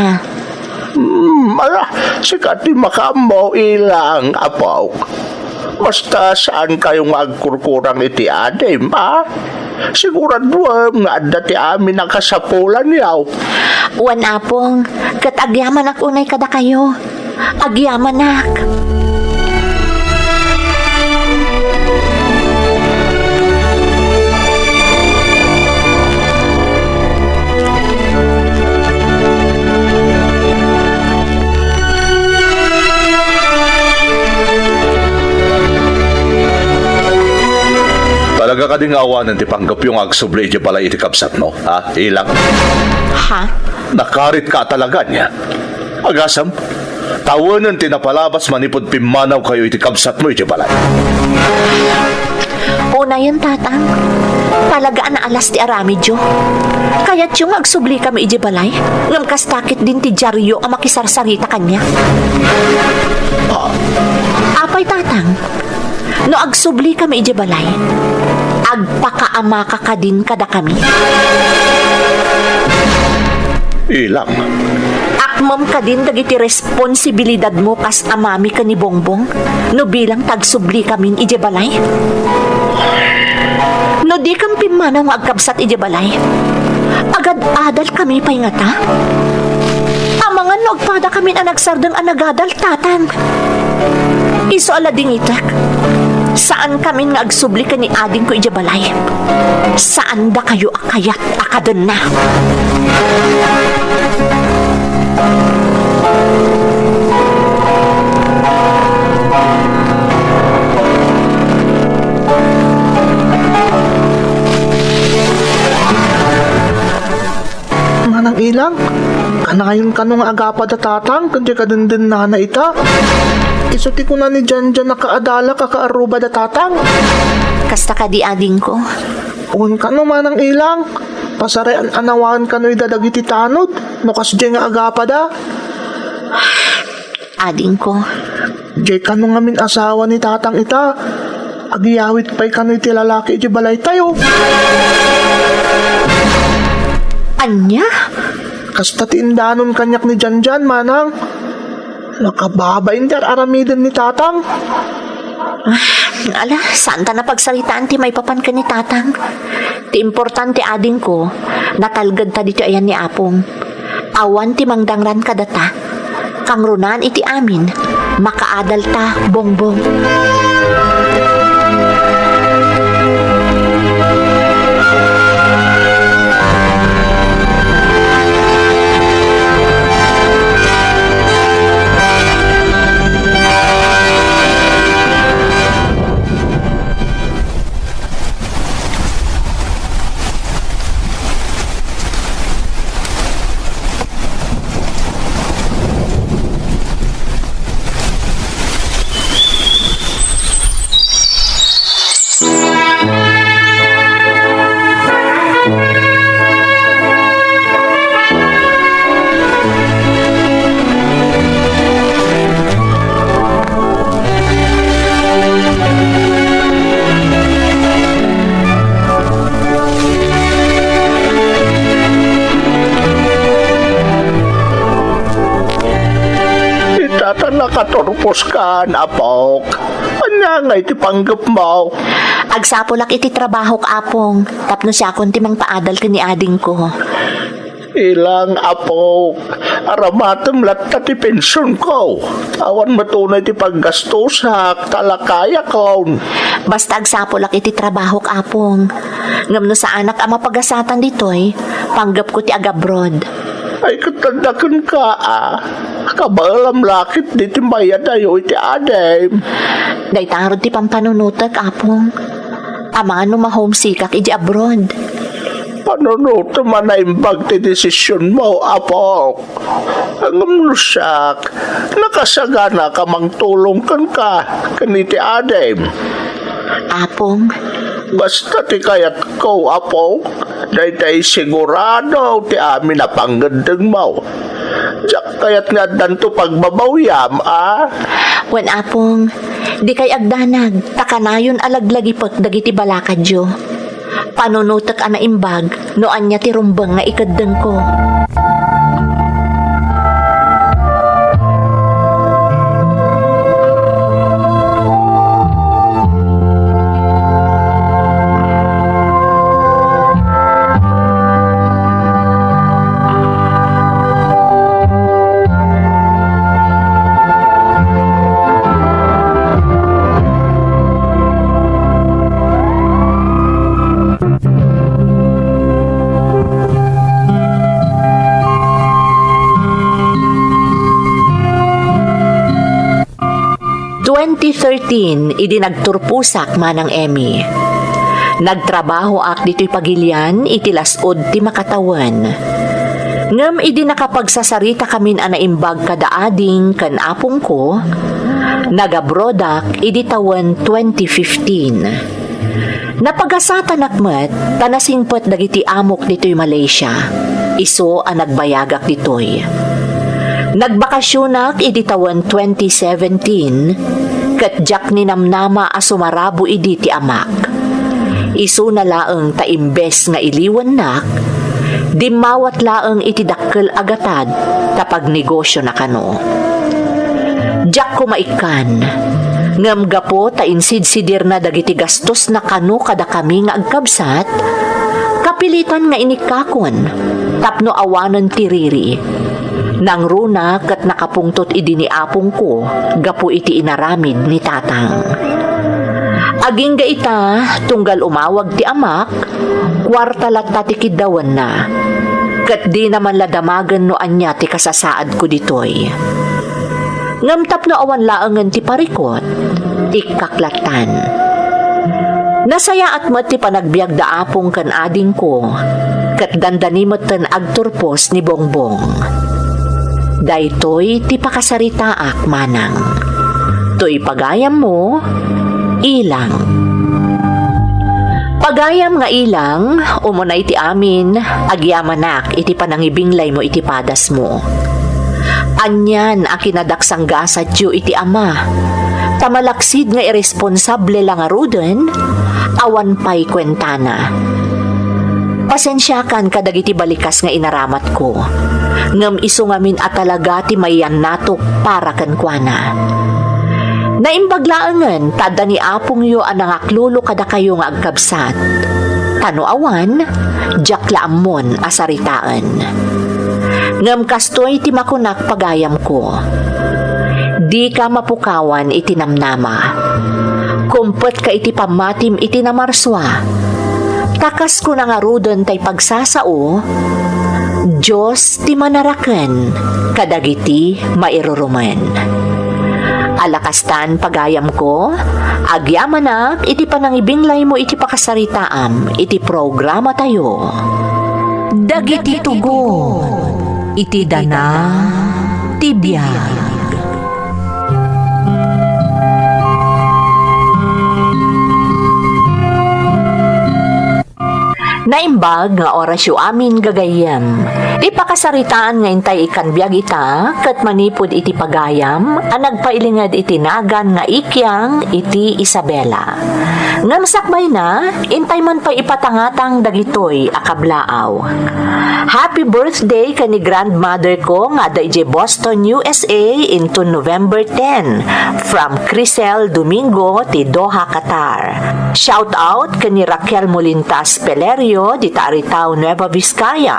Mala, sikat di makamo ilang apaw. Basta saan kayong agkurkurang iti adim, ha? Sigurado nga adda ti amin ang kasapulan yaw. Wan apong, kat agyaman ak unay kada kayo. Agyaman ak. Talaga ka ding awanan ti panggap yung agsubli di pala iti kapsat mo, ha? Ilang. Ha? Nakarit ka talaga niya. Agasam, tawanan ti napalabas manipod pimanaw kayo iti kapsat mo iti pala. Una yun, tatang. Talagaan na alas ti aramidyo. Kaya't yung agsubli kami iji balay, ngam kastakit din ti dyaryo ang makisarsarita kanya. Apay, tatang. No agsubli kami iji balay, agpakaama ka din kada kami. Ilang. Akmam ka din dagiti responsibilidad mo kas amami ka ni Bongbong, no bilang tagsubli kami iji balay. No di kang pimanaw nga agkabsat iji balay, agad-adal kami pay nga ta. Amangan no agpada kami ang nagsardang anagadal, tatang. Iso alading itak. Saan kami nga agsubli ka ni ading ko ija balay? Saan da kayo akayat akadan na? Manang ilang, kanayon ka nung agapa da tatang, kanya ka din na na ita. Isuti ko na ni Jan nakaadala kakaaruba da tatang. Kasta ka di ading ko. Uwan ka no manang ilang, pasarean anawan ka no idadagiti tanod, no kas dyan nga agapa da. Ading ko. Dyan ka no ngamin asawa ni tatang ita, agiyawit pa'y ka no iti lalaki iti balay tayo. Anya? Kasta tindanon kanyak ni Jan manang. Nakababain der aramidin ni tatang. Ala, saan ta na pagsalitaan ti may papan ka ni tatang? Ti importante ading ko, natalgad ta dito ayan ni apong. Awan ti mangdangran ka data. Kang runan iti amin, makaadal ta, bongbong. nakaturpos ka, apok. Anya nga iti panggap mo. Agsapolak iti trabaho apong, tapno siya akong timang paadal ka ni ading ko. Ilang apok. Aramatem latta ti pensyon ko. Awan matunay ti paggastusak, talakaya ko. Basta agsapolak iti trabaho apong. Ngamno sa anak ama pagasatan ditoy, panggap ko ti agabroad. Ay katandakan ka Kabalam lakit di ti mayad ayo iti adem. Daytarod ti pampanunutak apong. Amano ma-homesickak iti abroad. Panunuto man na imbag ti desisyon mo, apok. Ang umnusak, nakasagana ka mang tulong ka kaniti adem. Apong, Basta ti kayat ko, apok. Dahil sigurado ti amin na panggandang mo. Diyak kayat nga danto pagbabawyam, wan apong, di kay agdanag, takanayon alaglagi dagiti balakadyo. Panunutak ana imbag, noan niya ti rumbang nga ikadeng ko. Idi nagturpusak manang Emmy. Nagtrabaho ak dito'y pagilian, iti lasod ti makatawan. Ngam idi nakapagsasarita kamin anaimbag kada ading kan apong ko, nagabrodak idi tawen 2015. Napagasatan akmet, tanasingpet dagiti amok dito'y Malaysia. Iso ang nagbayagak dito'y. Nagbakasyonak idi tawen 2017, katjak ni namnama asumarabo idi ti amak. Isu na laeng ta imbes nga iliwan nak, dimawat laeng iti dakkel agatad tapag negosyo na kano. Jak kumaikan, ngam gapo ta insidsidir na dagiti gastos na kano kada kami nga agkabsat, kapilitan nga inikakon, tapno awanan tiriri. Nang runa kat nakapungtot idi ni apong ko, gapu iti inaramid ni tatang. Aging ga ita, tunggal umawag ti amak, kwarta latta ti kidawan na. Kat di naman ladamagan no anya ti kasasaad ko ditoy. Ngamtap no awan laangan ti parikot, ikaklatan. Nasaya at mat ti panagbiag da apong kan ading ko, kat dandanimot tan agturpos ni Bongbong. Daytoy ti pakasaritaak manang. Toy pagayam mo, ilang. Pagayam nga ilang, umunay ti amin, agyamanak iti panangibinglay mo iti padas mo. Anyan a kinadaksang gasat yu iti ama. Tamalaksid nga irresponsable lang aruden, awan pa'y kwentana. Pasensyakan kadagiti balikas nga inaramat ko. Ngam iso ngamin at talaga ti mayan nato para kankwana. Naimbaglaangan, tada ni apong yo ang nangaklulo kada kayo nga agkabsat. Tano awan, jaklaamon asaritaan. Ngam kastoy ti makunak pagayam ko. Di ka mapukawan iti namnama. Kumpet ka iti pamatim iti namarswa. Takas ko na nga rudon tay pagsasao, Diyos ti manaraken, kadagiti mairuruman. Alakastan pagayam ko, agyamanak iti panangibinglay mo iti pakasaritaam, iti programa tayo. Dagiti tugo, iti dana, tibiyag. Naimbag nga orasyo amin gagayam. Di pakasaritaan nga intay ikan biyag ita, kat manipod iti pagayam, ang nagpailingad iti nagan nga ikyang iti Isabela. Ngam sakbay na, intay man pa ipatangatang dagitoy akablaaw. Happy birthday ka ni grandmother ko nga da ije Boston, USA into November 10 from Crisel Domingo ti Doha, Qatar. Shout out ka ni Raquel Molintas Pelerio di Taaritaw, Nueva Vizcaya.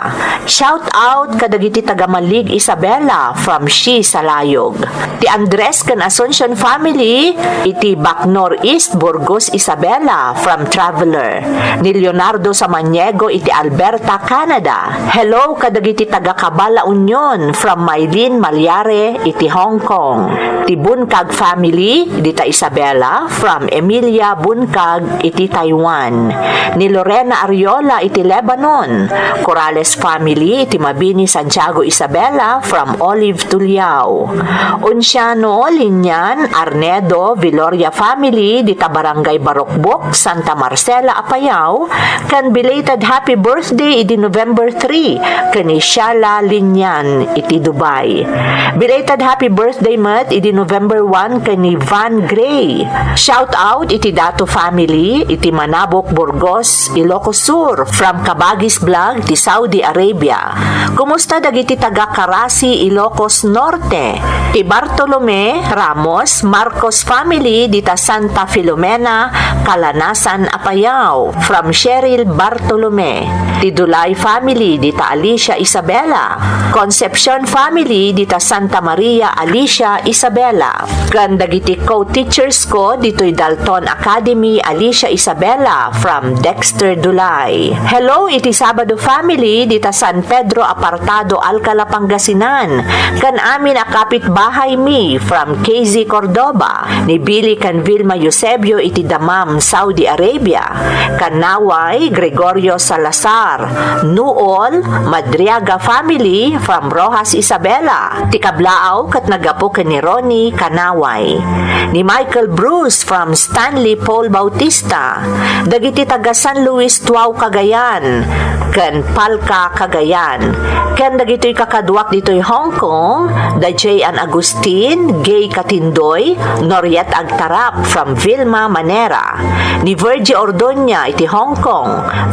Shout out kadagiti tagamalig Isabela from Shi Salayog. Ti Andres kan Asuncion family iti Bacnor East, Burgos, Isabela from Traveler. Ni Leonardo Samaniego iti Alberta, Canada. Hello kadagiti taga Cabala Union from Maylin Malyare iti Hong Kong. Ti Bunkag family dita Isabela from Emilia Bunkag iti Taiwan. Ni Lorena Ariola iti Lebanon. Corrales family iti Mabini, Santiago, Isabela from Olive, Tuliao. Unciano Linyan Arnedo Viloria family dita Barangay Barokbok, Santa Marcela, Apayao. Kan belated happy birthday iti November 3 kani Shala Linyan iti Dubai. Belated happy birthday mat iti November 1 kani Van Gray. Shout out iti Dato family iti Manabok, Burgos, Ilocos Sur from Kabagis Vlog ti Saudi Arabia. Kumusta dagiti taga Karasi, Ilocos Norte? Ti Bartolome Ramos Marcos family dita Santa Filomena, Kalanasan, Apayao from Cheryl Bartolome. Ti Dulay family dita Alicia Isabela. Concepcion family dita Santa Maria Alicia Isabela. Kan dagiti co-teachers ko dito'y Dalton Academy Alicia Isabela from Dexter Dulay. Hello iti Sabado family dita San Pedro Apartado, Alcala, Pangasinan. Kan amin a kapitbahay mi from KZ Cordoba. Ni Billy kan Vilma Eusebio iti Damam, Saudi Arabia. Kan Naway Gregorio Salazar. Nuol Madriaga family from Rojas, Isabela. Ti Kablaaw kat nagapo ken ni Ronnie Kanaway. Ni Michael Bruce from Stanley Paul Bautista. Dagiti taga San Luis Tuaw, Cagayan. Ken Palca, Cagayan. Ken dagitoy kakadwak ditoy Hong Kong, da J.An. Agustin, Gay Katindoy, Noriet Agtarap from Vilma, Manera. Ni Virgie Ordoña iti Hong Kong,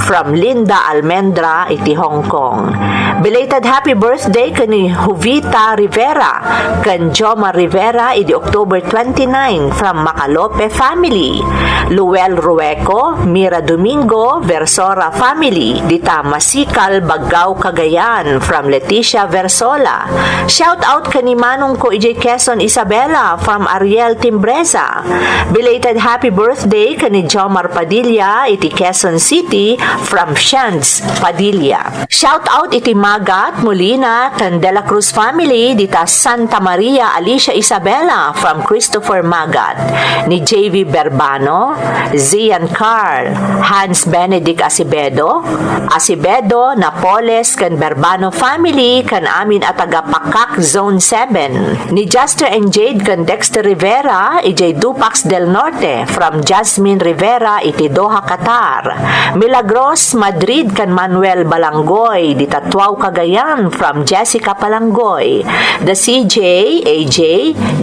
from Linda Almendra iti Hong Kong. Belated happy birthday kani Jovita Rivera, ken Joma Rivera iti October 29 from Macalope family. Luel Rueco, Mira Domingo, Versora family, dita Masikal, Baggao, Cagayan from Leticia Versola. Shout out kani Manong ko ije Quezon, Isabela from Ariel Timbreza. Belated happy birthday kani Jomar Padilla iti Quezon City from Shands Padilla. Shout out iti Magat Molina kan De La Cruz family dita Santa Maria Alicia Isabela from Christopher Magat. Ni JV Berbano, Zian Carl, Hans Benedict Asibedo, Napoles kan Berbano family kan amin at taga Pakak Zone 7. Ni Juster and Jade kan Dexter Rivera ijay Dupax del Norte from Jasmine Rivera iti Doha, Qatar. Milagros Madrid kan Manuel Balanggoy dita Tuaw, Cagayan from Jessica Palanggoy. The CJ, AJ,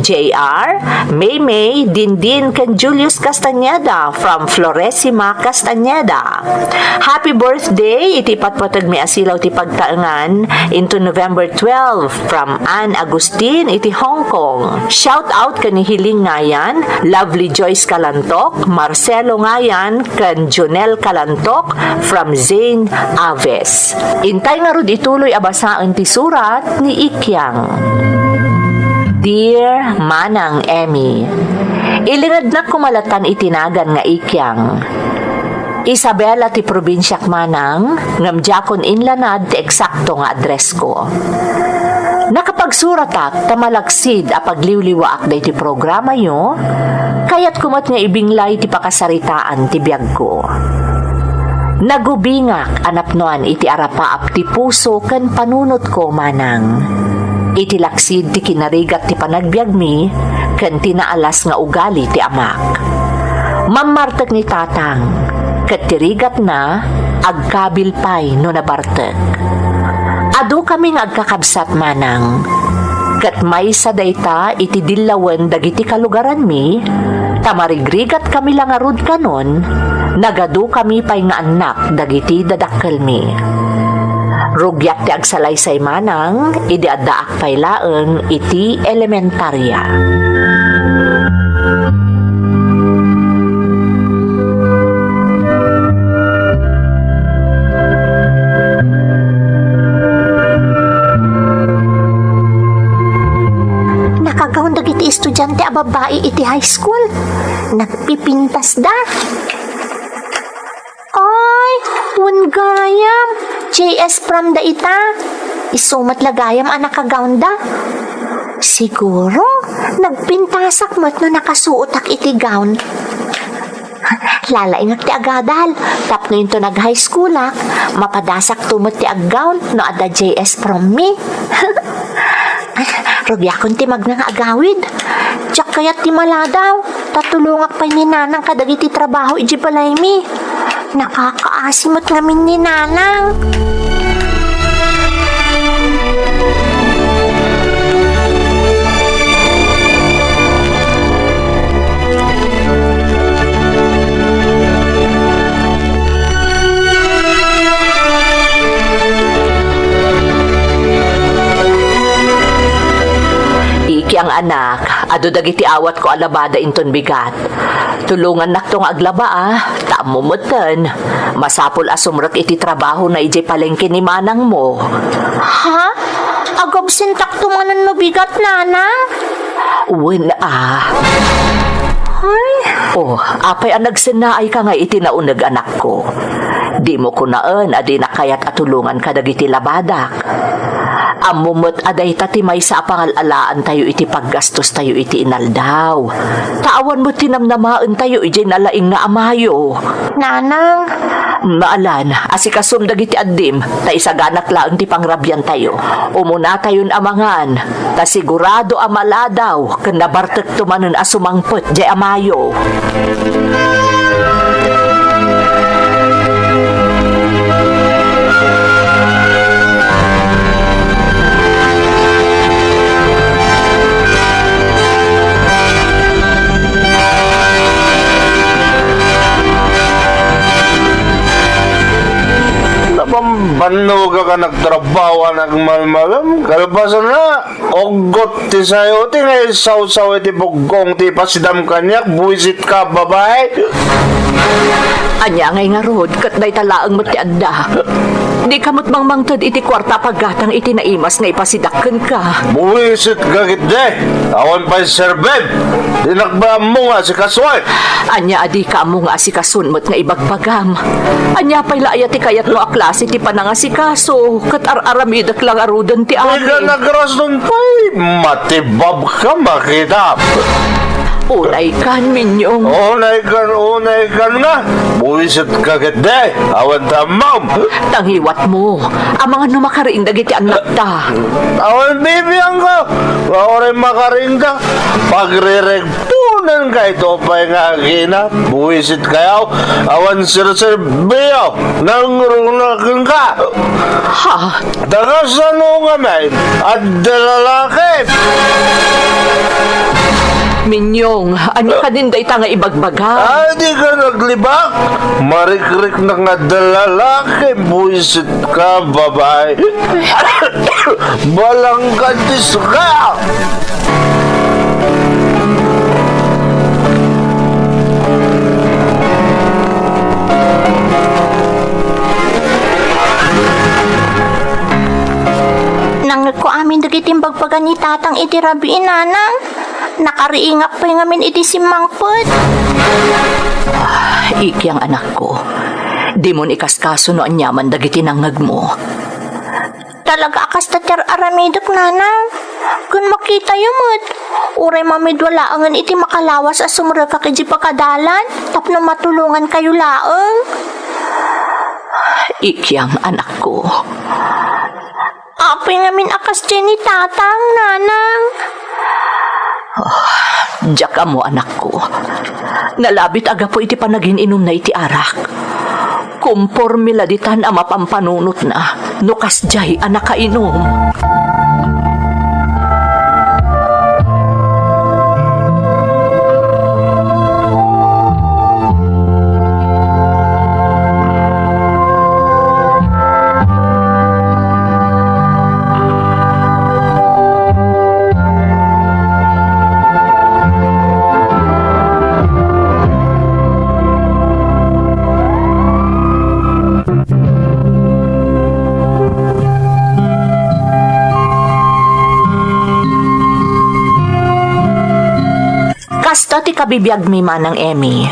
JR, Maymay, Dindin kan Julius Castañeda from Floresima, Castañeda. Happy birthday iti patpatag mi asilaw ti pagtaangan into November 12 from Ann Agustin iti Hong Kong. Shout out kani Hiling Ngayan, Lovely Joyce Kalantok, Marcelo Ngayan kan Jonel Kalantok from Zane Aves. Intay nga rod ituloy abasaan ti surat ni Ikyang. Dear Manang Emmy, ilingad na kumalatan itinagan nga Ikyang. Isabela ti probinsyak Manang, ngamjakon inlanad ti eksakto nga adres ko. Nakapagsuratak tamalaksid a pagliwliwaak day ti programa yo, kayat kumat nga ibinglay ti pakasaritaan ti biyag ko. Nagubingak anapnoan iti arapaap ti puso ken panunot ko Manang. Iti laksid ti kinarigat ti panagbiag mi ken tinaalas nga ugali ti amak. Mamartek ni tatang, ket tirigat na agkabil pay no nabartek. Adu kami nga agkakabsat manang. Kat may sa dayta iti dilawan dagiti kalugaran mi, tamarigrigat kami lang arud kanon, nagadu kami pay nga anak dagiti dadakkel mi. Rugyat ti agsalaysay manang, idi addaak pay laeng iti elementarya. Nakagaon dagiti estudyante a babae iti high school. Nagpipintas da. Ay, gayam. JS from da ita. Isumat lagayam a nakagaon da. Siguro, nagpintasak mo't no nakasuotak iti gown. Lalaingak ti agadal. Tapno yun to nag-high school mapadasak tumot ti aggown no ada JS from me. Rugyakon ti magnang agawid. Tsak kayat ti maladaw. Tatulungak pa ni nanang kadagiti trabaho iji balay mi. Nakakaasimot ngamin ni nanang. Iki ang anak, ado dagiti awat ko alabada inton bigat. Tulungan naktong aglaba taamumutan. Masapol asumrat iti trabaho na ijay palengke ni manang mo. Ha? Agab sintak tumanan no bigat, nanang? Uwin Ay, Oh, apay ang nagsinaay ka nga iti naunag anak ko. Di mo kunaan adi nakayat atulungan ka dagiti labadak. Amumot aday tatimay sa pangalalaan tayo iti paggastos tayo iti inaldaw. Taawan mo tinamnamaan tayo iti nalaing nga amayo. nanang. Maalan, asikasum dagiti addim, ta isaganak laang ti pangrabyan tayo. Umuna tayon amangan, ta sigurado amaladaw, ken nabartek tumanon asumangpet jay amayo. Pambano ka nagtrabaho nagmalmalam kalbasan na ogot ti sayo ti ngay saw-saw iti bugong ti pasidam kanyak buisit ka babae. Anya ngay nga rod, kat day talaang mo ti adda. Di kamot mangmangtad iti kwarta paggatang iti naimas nga ipasidakken ka. Buisit gagit de awan pa'y serbeb dinakba mo nga si kasway. Anya adi ka mo nga asikasun mo't nga ibagbagam. Anya pa'y laaya ti kayat mo aklase ti panangasikaso, kat ar-aramidak lang arudan ti Ay ka amin. nagras nun pa'y matibab ka makita. Unay kan, minyong. Unay kan nga buisit gagit de awan tamam. Tanghiwat mo, ang mga numakariing dagiti anak ta. Awan bibiyang ko Awan makaring ka pagre-regpunan ka ito pa'y nga kina buisit kayaw awan sir-sirbiyaw nang runakin ka. Ha? Dagasan mo nga may at dalalaki. Minyong, anya ka din day ta nga ibagbaga. Ay di ka naglibak marikrik na nga dalalaki buisit ka babae. Balang kadis ka. Nangag ko amin dagiting bagbagan ni tatang iti rabi nanang. Nakariingak pa ngamin iti simangput. Iki ang anak ko. Di mo ikaskaso no anyaman dagiti nangag mo. Talaga akas tatir aramidok, nanang. Kung makita yumot, uray mamidwala angan iti makalawas as sumura ka kiji pagkadalan, tapno matulungan kayo laeng. Iki ang anak ko. Apay ngamin akas dyan ni tatang, nanang. Diyak mo anak ko. Nalabit aga po iti panagin inom na iti arak. Kumpormi laditan ang mapampanunot na, nukas jay ang nakainom. Kasta ti kabibiyag mi manang Emi.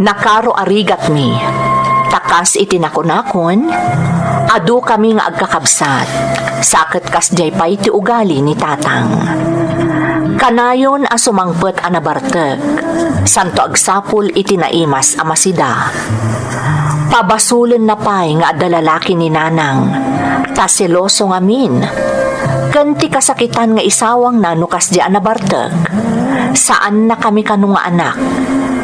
Nakaro arigat mi. Takas iti nakunakon. Adu kami nga agkakabsat. Sakit kas jay pa iti ugali ni tatang. Kanayon a sumangpet a nabartek. Santo agsapul iti naimas a masida. Pabasulen na pay nga adalalaki ni nanang. Taseloso ngamin. Kanti kasakitan nga isawang nanukas di a nabartek. Saan na kami kanu nga anak?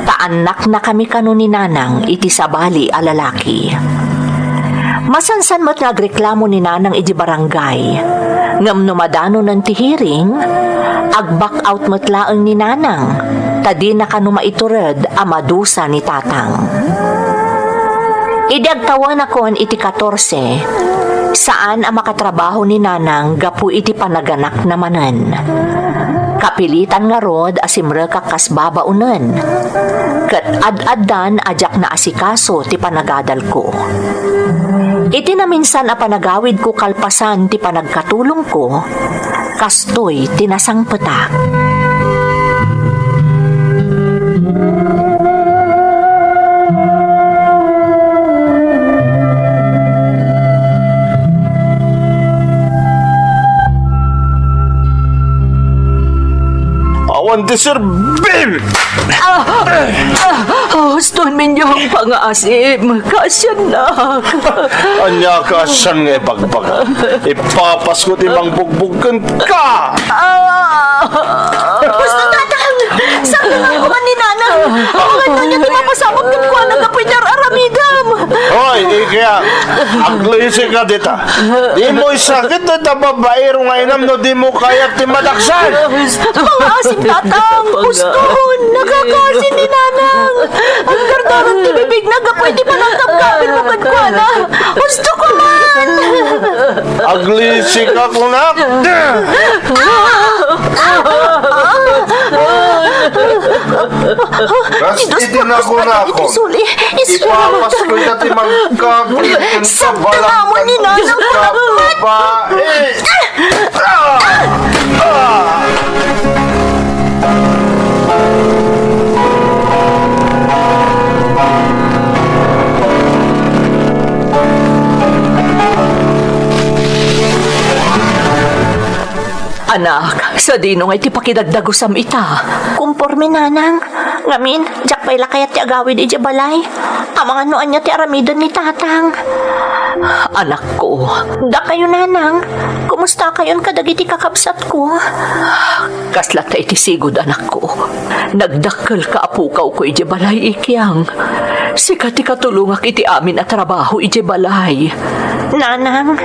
Taanak na kami kanu ni nanang iti sabali a lalaki. Masansan mo't nagreklamo ni nanang iti barangay. Ngam numadano ng tihiring, ag-back out mo't laeng ni nanang. Tadi na kanu maitured a madusa ni tatang. Idagtawan akon iti 14. Saan ang makatrabaho ni nanang gapu iti panaganak namanen. Kapilitan nga rod asimre kakas babaunan. Kat ad-addan ajak na asikaso ti panagadal ko. Iti na minsan a panagawid ko kalpasan ti panagkatulong ko, kastoy tinasang petak. Awan ti Sir Bill! Huston minyong pang-aasim. Kasyan na. Anya ka saan nga ipagbaga? Ipapas ko timang bugbugkan ka! Gusto tatang! Sabi nga ko man ni nanang! Ang ganda niya di mapasabag ng kuha ng kapinyar aramidam! Hoy, kaya aglisi ka dita. Di mo isakit na tababaero nga inam no di mo kaya timadaksan. Mga asim tatang! Gustoon! Nakakasin ni nanang! Ang gardaran ti bibig na pwede pa lang kapkapin mo kuha na! Gusto ko man! Aglisi ka kunak. Ras itinakuna ko. Ipapas ko yung timang kapitin sa balang mo ni nanang babae. Anak, sa dino nga iti pakidagdagusam ita. Kumporme nanang. Ngamin, jak pay lakayat ti agawid iti balay. Amang anuan niya ti aramidon ni tatang. Anak ko, Da kayo nanang. Kumusta kayon kadagiti kakabsat ko? kaslat ta iti sigod anak ko. Nagdakkel ka apukaw ko iti balay ikyang. Sikat ti katulungak iti amin at trabaho iti balay. Nanang,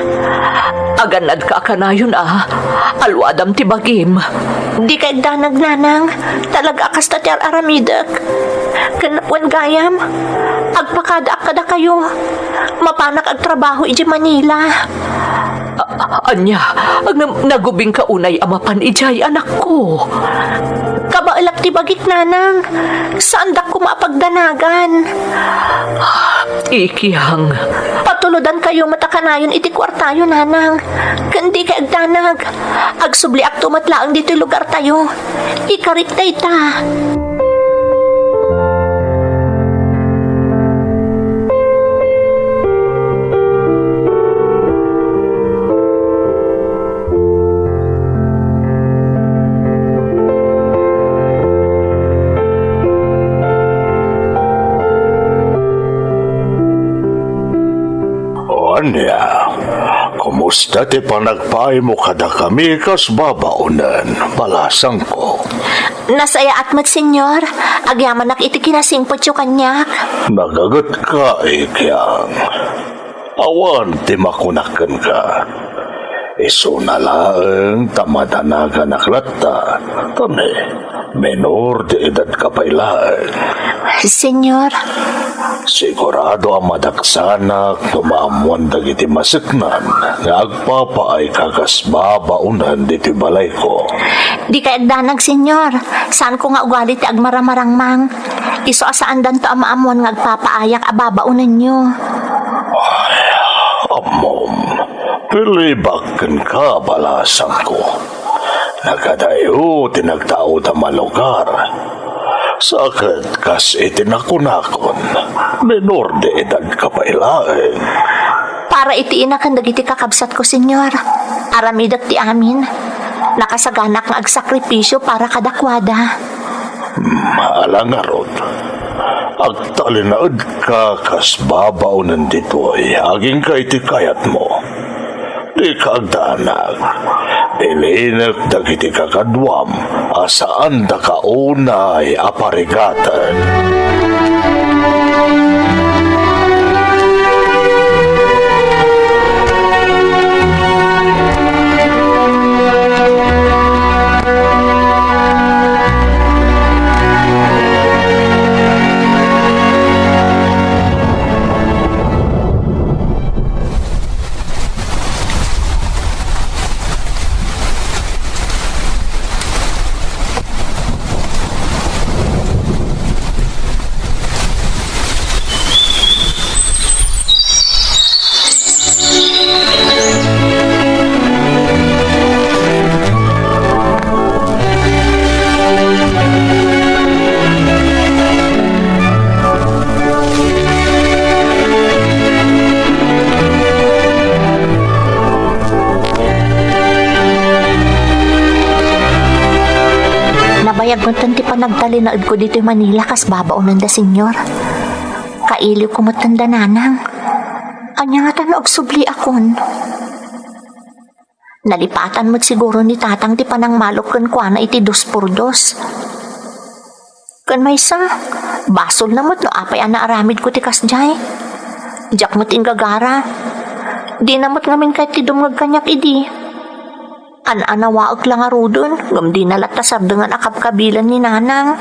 Aganad ka kanayon alwadam ti bagim. di kay danag nanang. Talaga akas ta ti aramidak. Kanapuan gayam. Agpakada kada kayo. Mapanak ag trabaho iti Manila. Anya, nagubing ka unay amapan ijay anak ko. Kabaalak ti bagit nanang. Saan dak ko maapagdanagan? Ikiyang. Patuludan kayo matakanayon iti kwartayo nanang. Kandi kay agdanag. Agsubli ak tumatlaang dito lugar tayo. Ikarit ta ita. Anya, kumusta ti panagpay mo kada kami kas babaunan, balasang ko. Nasaya at mat, senyor. Agyaman nak iti kinasingpot yung kanyak. Nagagat ka, Ikyang. Awan, ti makunakan ka. Iso na laeng tamadanagan aklata. Tane, menor de edad ka pa ilaeng. Senyor, Sigurado ang madaksanak tumaamuan dagiti masiknan nga agpapaay kagas babaunan diti balay ko. di ka agdanag, senyor. Saan ko nga ugali ti agmaramarang mang? Iso asaan dan to amaamuan nga agpapaayak ababaunan nyo. Amom, pilibakan ka balasan ko. Nagadayo tinagtao da malugar. Sakit kas itinakunakon, menor de edad ka pa ilaeng. Para iti inakan dagiti kakabsat ko, senyor. Aramidak ti amin. Nakasaganak nga agsakripisyo para kadakwada. Maalangarod. Agtalinaad ka kas babaunan ditoy, aging ka iti kayat mo. Di ka agdanag. Pilinak dagiti kakadwam, asaan da ka unay aparigatan. Nabayag mo tanti pa nagtalinaad ko dito yung Manila kas babaunan da, senyor. Kailiw ko matanda nanang. Anya nga tanong agsubli akon. Nalipatan mo't siguro ni tatang ti panang malok kan kwa na iti 2x2. Kan may isa, basol na mo't no apay ana aramid ko ti kasjay. Jak mo't ingagara. Di na mo't ngamin kahit ti dumag kanyak idi. An-anawaag lang arudon, ngam di nalatasab dengan akap-kabilan ni nanang.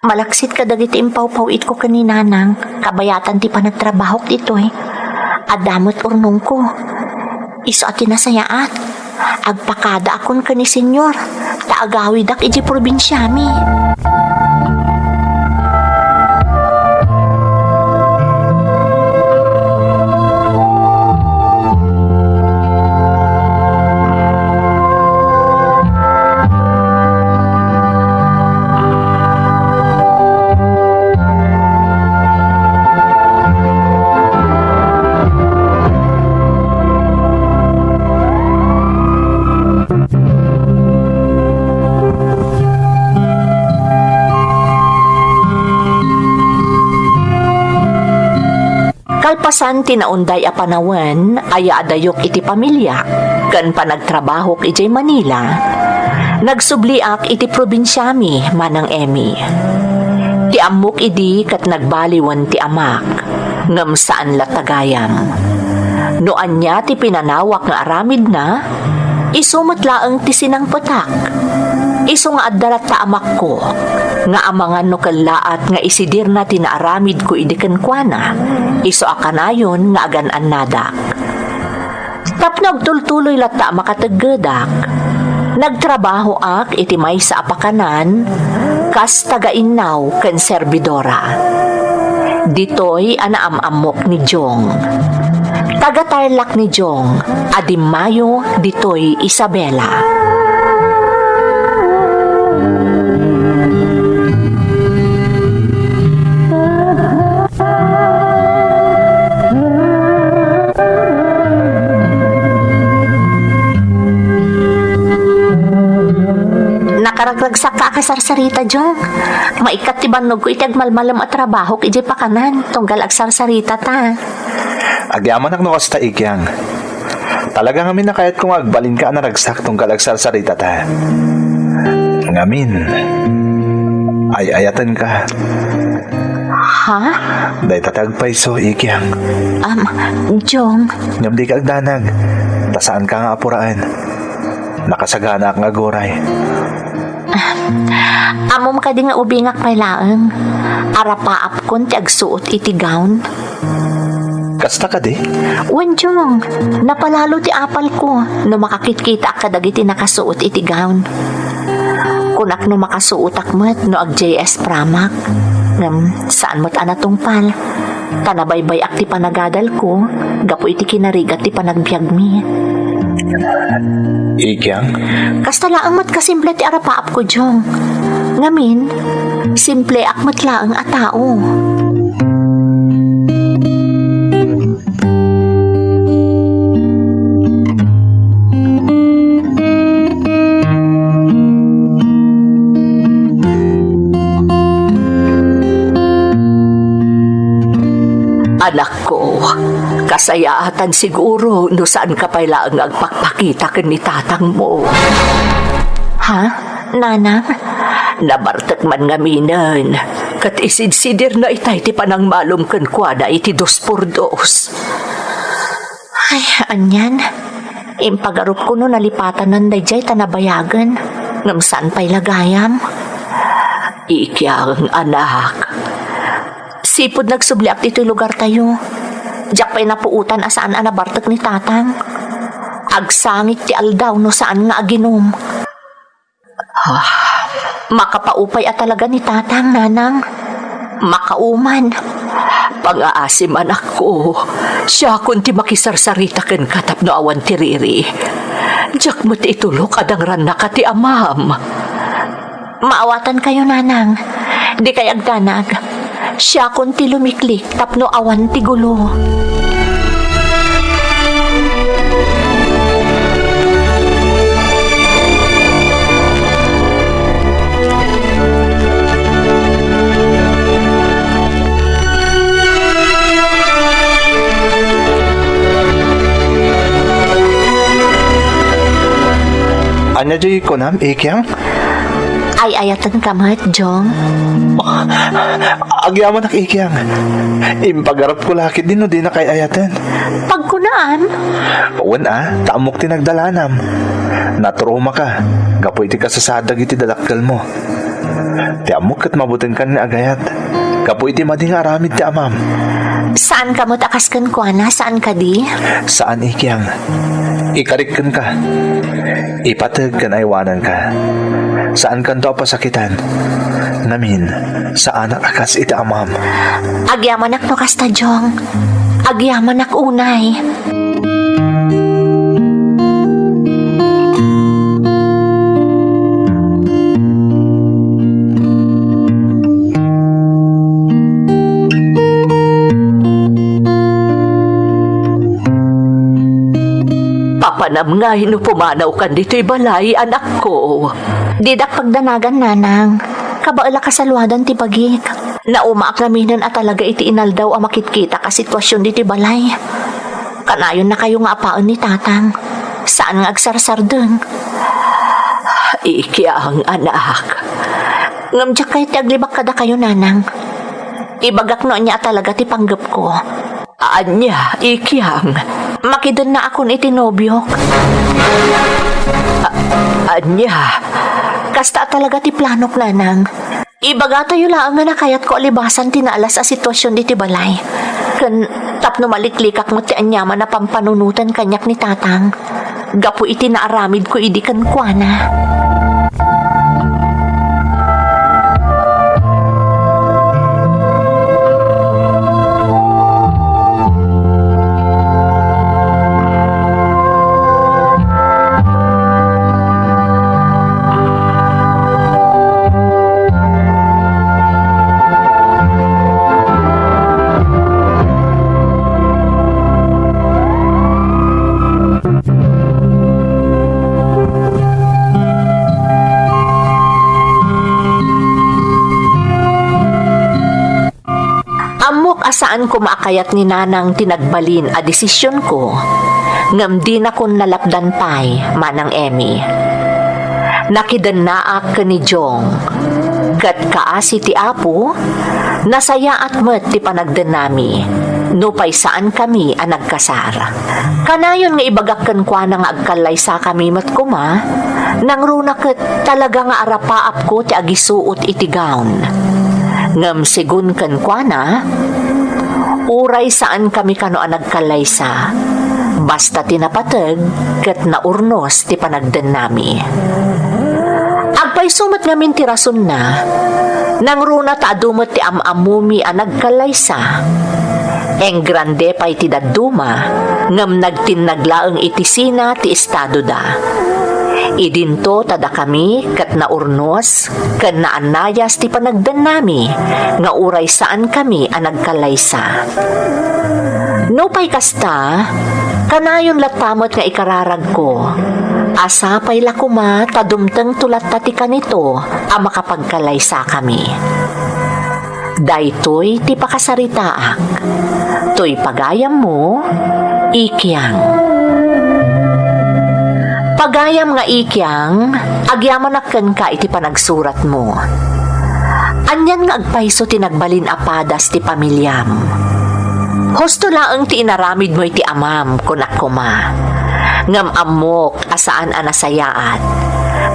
Malaksit ka dagiti impaw-pawit ko ka ni nanang, kabayatan ti panagtrabahok dito eh. Adamot urnong ko. Iso at tinasayaat. Agpakada akon ka ni senyor, taagawidak iji probinsyami. Kalpasan tinaunday a panawen, aya adayok iti pamilya, kan panagtrabahok ijay Manila, nagsubliak iti probinsyami manang Emi. Ti amok idi kat nagbaliwan ti amak, ngam saan latagayam. No anya ti pinanawak nga aramid na, isumutlaang ti sinang petak. Iso nga addarat ta amak ko, nga amangan no kalaat nga isidir na tinaaramid ko idikan kwa na, iso akanayon nga agan-an nadak. Tapnog tultuloy lata makataggedak, nagtrabaho ak iti may sa apakanan, kas taga-inaw ken serbidora. Ditoy anaamamok ni Jong. Taga-tarlak ni Jong, Adimayo ditoy Isabela. Nakaragagsak ka akasarsarita, Jong. Maikat ti banog ko iti agmalmalam at trabaho iti pakanan. Tunggal agsarsarita ta. Agyaman ak no kasta Ikyang. Talaga ngamin nakayat kong agbalin ka na ragsaktong kalagsar-sarita ta. Ngamin, ay ayatan ka. Ha? Day tatagpay so ikyang. Jong, Ngam di ka agdanag. Tasaan ka nga apuraan. Nakasagana ang agoray. amom ka di nga ubingak pay laeng. Arapaap kon ti agsuot iti gown. Kasta ka di? Wen Jong, napalalo ti apal ko no makakit-kita ka dagiti nakasuot iti gown. Kunak no makasuot akmet no ag JS Pramak. Saan mo't anatungpal? Tanabaybay ak ti panagadal ko, gapo iti kinarigat ti panagbiag mi. Ikyang? Kasta laang mat kasimple ti arapaap ko, Jong. Ngamin, simple akmat laang a tao. Anak ko, kasayaatan siguro no saan ka pala ang agpakpakita ken ni tatang mo. Ha? Nanang? Nabartak man nga minan, kat isidsidir na itay ti panang malum ken kuada iti 2x2. Ay, anyan. Impagarup ko no nalipatan ng dayjay tanabayagan. Ngam saan pa'y lagayam? Ikyang anak, Sipod nagsubliak dito lugar tayo. Diyak pa'y napuutan asaan anabartak ni tatang. Agsangit ti aldaw no saan nga aginom. Makapaupay at talaga ni tatang, nanang. Makauman. pang-aasim anak ko, siya kunti makisarsarita ken katap no awan tiriri. Diyak mo ti itulok adang ran na ti amam. Maawatan kayo, nanang. Di kay agdanag. Siya kunti lumiklik tapno awan ti gulo. Anya jay ko nam, ikyang? Ay ayatan kamat, Jong. Agyaman nak ikyang. Impagarap ko lakit din no di na kay ayatan. Pagkunaan, Uwan taamok tinagdalanam. Naturuma ka. Gapoy ti kasasadag iti dalakgal mo. Ti amok kat mabutin ka ni agayat. Gapoy ti mading aramid ti amam. saan ka mo takaskan ko, ana? Saan ka di? Saan ikyang? Ikarikkan ka. Ipatag kan aywanan ka. Saan kan to pasakitan? Namin, saan akas iti amam? Agyaman ak no kasta, Jong. Agyaman ak unay. Papanam nga no pumanaw kan dito'y balay, anak ko. Didak pagdanagan, nanang. Kabaala kasalwadan ti pagik. Naumaak naminan at talaga iti inaldaw ang makitkita ka sitwasyon di ti balay. Kanayon na kayo nga apaan ni tatang. Saan nga agsarsar dun? Ikyang anak. Ngamdyak kayo ti aglibak kada kayo, nanang. Ibagak no niya talaga ti panggap ko. Anya, ikyang. Makidun na akon iti nobyok. Anya, Kasta talaga ti planok, nanang. Ibaga tayo lang nga nakayat ko alibasan tinalas a sitwasyon di ti balay. Kan tapno maliklikak mo ti anyaman na pampanunutan kanyak ni tatang. Gapo iti naaramid ko idi kan kuana. asaan ko maakayat ni nanang tinagbalin a desisyon ko. ngam di na kon nalapdan pay, manang Emmy. Nakidannaak ka ni Jong. Kat kaasi ti Apo, nasaya at met ti panagdan nami. No pay saan kami ang nagkasar. Kanayon nga ibagakkan kwa na nga agkalay sa kami mat kuma, nang runa kat talaga nga arapaap ko ti agisuot iti gown. Ngam sigun kan kwa na, uray saan kami kano ang nagkalay sa, basta tinapatag kat naurnos ti panagdan nami. Agpay sumat ngamin ti rason na, nang runa ta adumat ti amamumi ang nagkalay sa, eng grande pa'y ti daduma, ngam nagtinaglaang itisina ti estado da. Idinto tada kami kat naurnos, kat naanayas ti panagdan nami, nga uray saan kami ang nagkalaysa. No pa'y kasta, kanayon latamot nga ikararag ko, asa pa'y lakuma tadumteng tulat tati kanito ang makapagkalaysa kami. Daytoy ti pakasaritaak, to'y pagayam mo, ikyang. Pagayam nga ikyang, agyamanakken ka iti panagsurat mo. Anyan nga agpaiso ti nagbalin apadas ti pamilyam. Husto laeng ti inaramid mo iti amam kunak kuma. Ngam amok asaan anasayaat.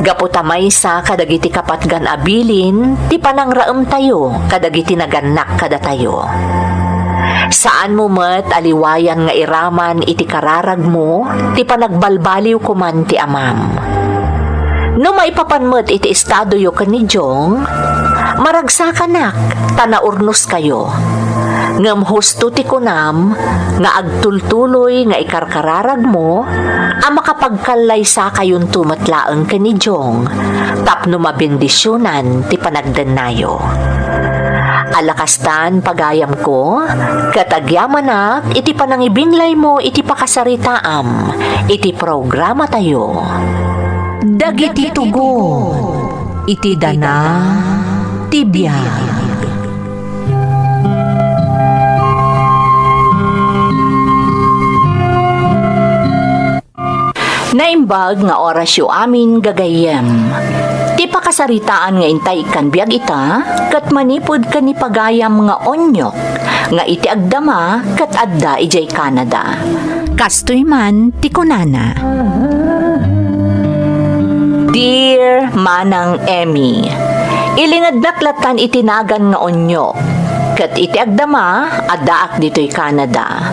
Gaputamay sa kadagiti kapatgan abilin, ti panangraem tayo, kadagiti naganak kada tayo. Saan mo met aliwayan nga iraman iti kararag mo, ti panagbalbaliw kuman ti amam. No maipapanmet iti estado yo ken ni Jong, maragsakanak, tanaurnos kayo. Ngam husto ti kunam, nga agtultuloy nga ikarkararag mo, ang makapagkalay sa kayon tumatlaeng ken ni Jong, tapno mabendisyonan ti panagdannayo. Alakastan pagayam ko, katagyamanak iti panangibinlay mo iti pakasaritaam, iti programa tayo. Dagiti tugo, iti dana, tibiyag. Naimbag nga orasyo amin gagayem. Ti pakasaritaan nga intay kan biag ita, kat manipod kan ni pagayam nga onyok, nga iti agdama kat adda ijay Canada. Kastoy man ti kunana. Dear Manang Emmy, ilingadnaklatan itinagan nga onyok, kat iti agdama addaak dito'y Canada.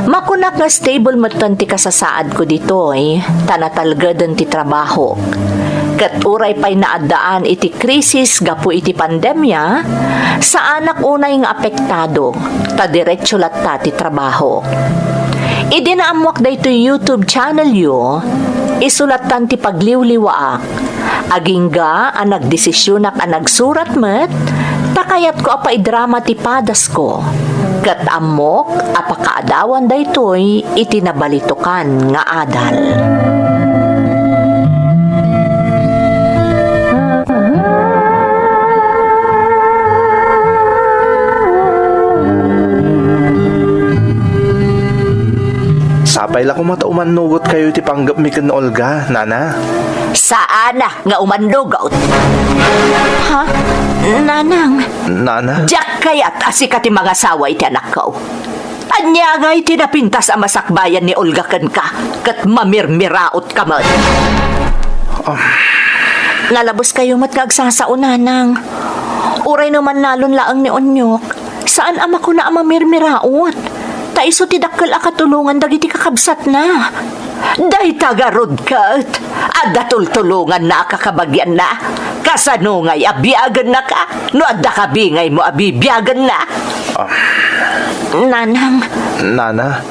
Makunak nga stable matan ti kasasaad ko dito'y tanatalgadan ti trabaho. Kat uray pa'y naadaan iti krisis gapu iti pandemya, sa anak unay nga apektado, ta diretsyo latta ti trabaho. Idinaamuak da ito YouTube channel yo, isulatan ti pagliwliwaak, agingga ang nagdesisyonak ang nagsurat met, takayat ko apa idrama ti padas ko. Kat amok apakaadawan da ito'y itinabalitukan nga adal. Sapay la kumatauman nugot kayo ti panggap mi ken Olga, nana. Saan na nga umandugaw? Ha? Nanang? Nana? Diyak kayat asika ti mga saway ti anak ko. Anya nga iti napintas ang masakbayan ni Olga ken ka, kat mamirmiraot ka man. Lalabos kayo mat kagsasao, nanang. Uray naman nalon laang ni Onyok. Saan ama ko na ang mamirmiraot? Taiso ti dakkel akatulungan dagiti kakabsat na. Day tagarod kat, adda tultulungan na kakabagyan na. Kasano ngay abiagan na ka, no adda kabingay mo abibiagan na. Nanang. Nana,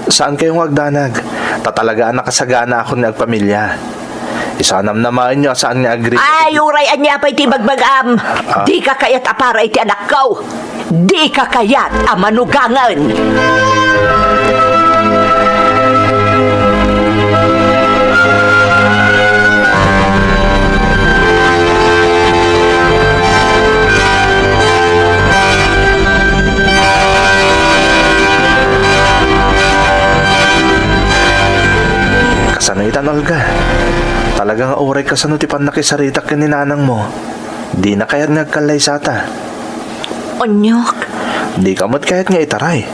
saan kayong agdanag? Tatalagaan nakasagana ako ni agpamilya. Isanam naman nyo saan nga agree. Ay, uray anya pa iti bagbagam. Di ka kayat apara iti anak ko. Di ka kayat amanugangan. Awitan, Olga. Talagang oray ka sa nutipan nakisarita ka ni nanang mo. Di na kaya't nagkalay sata. Onyok, Di kamot kaya't nga itaray.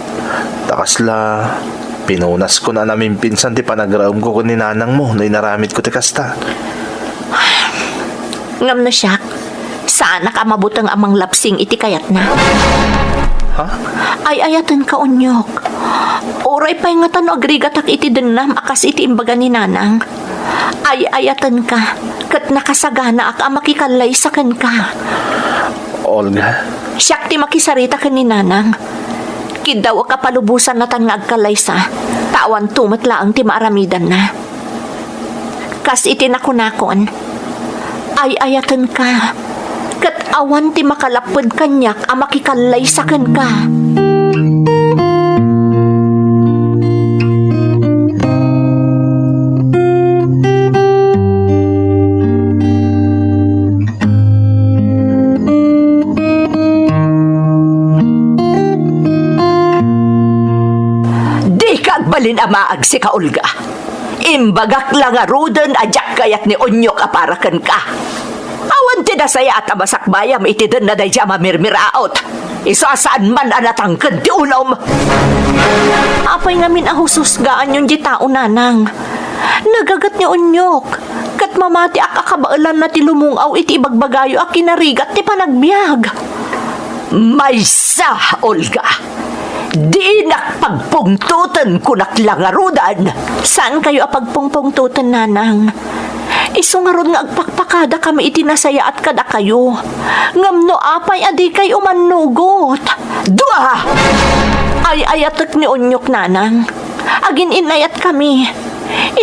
Takasla, pinunas ko na namin pinsan ti panagraom ko ni nanang mo na inaramid ko ti kasta. ngam na siya. Saan ka mabutang amang lapsing iti kayat na? Ha? Ay ayatan ka, Onyok. Oray pa'y nga tano agrigatak iti denam akas iti imbaga ni nanang. Ay ayatan ka. Kat nakasagana ak makikalay sa kan ka. Olga, Siyak ti makisarita ka ni nanang. Kidaw ka palubusan na tan nga agkalay sa. Tawan tumatlaang ti maaramidan na. Kas iti nakunakon. Ay ayatan ka. Kat awan ti makalapod kanyak a makikalay sa kan ka. Balin amaag si ka, Olga. Imbagak lang nga ruden ajak kayat ni Onyok aparakan ka. Awan ti nasaya at amasakbayam iti den na dayja mamirmiraot. Isasaan man anatangkad ti ulom. Apay ngamin ahususgaan yung di tao nanang. Nagagat ni Onyok. Kat mamati akakabaalan na ti lumungaw iti ibagbagayo ak kinarigat ti panagbiag. Maysa, Olga. Di nakpagpungtutan kunak langarudan. Saan kayo apagpungpungtutan, nanang? Isungarod nga agpakpakada kami itinasaya at kada kayo. Ngamno apay adi kayo manugot. Dua! Ay ayatek ni Onyok, nanang. Agin inayat kami.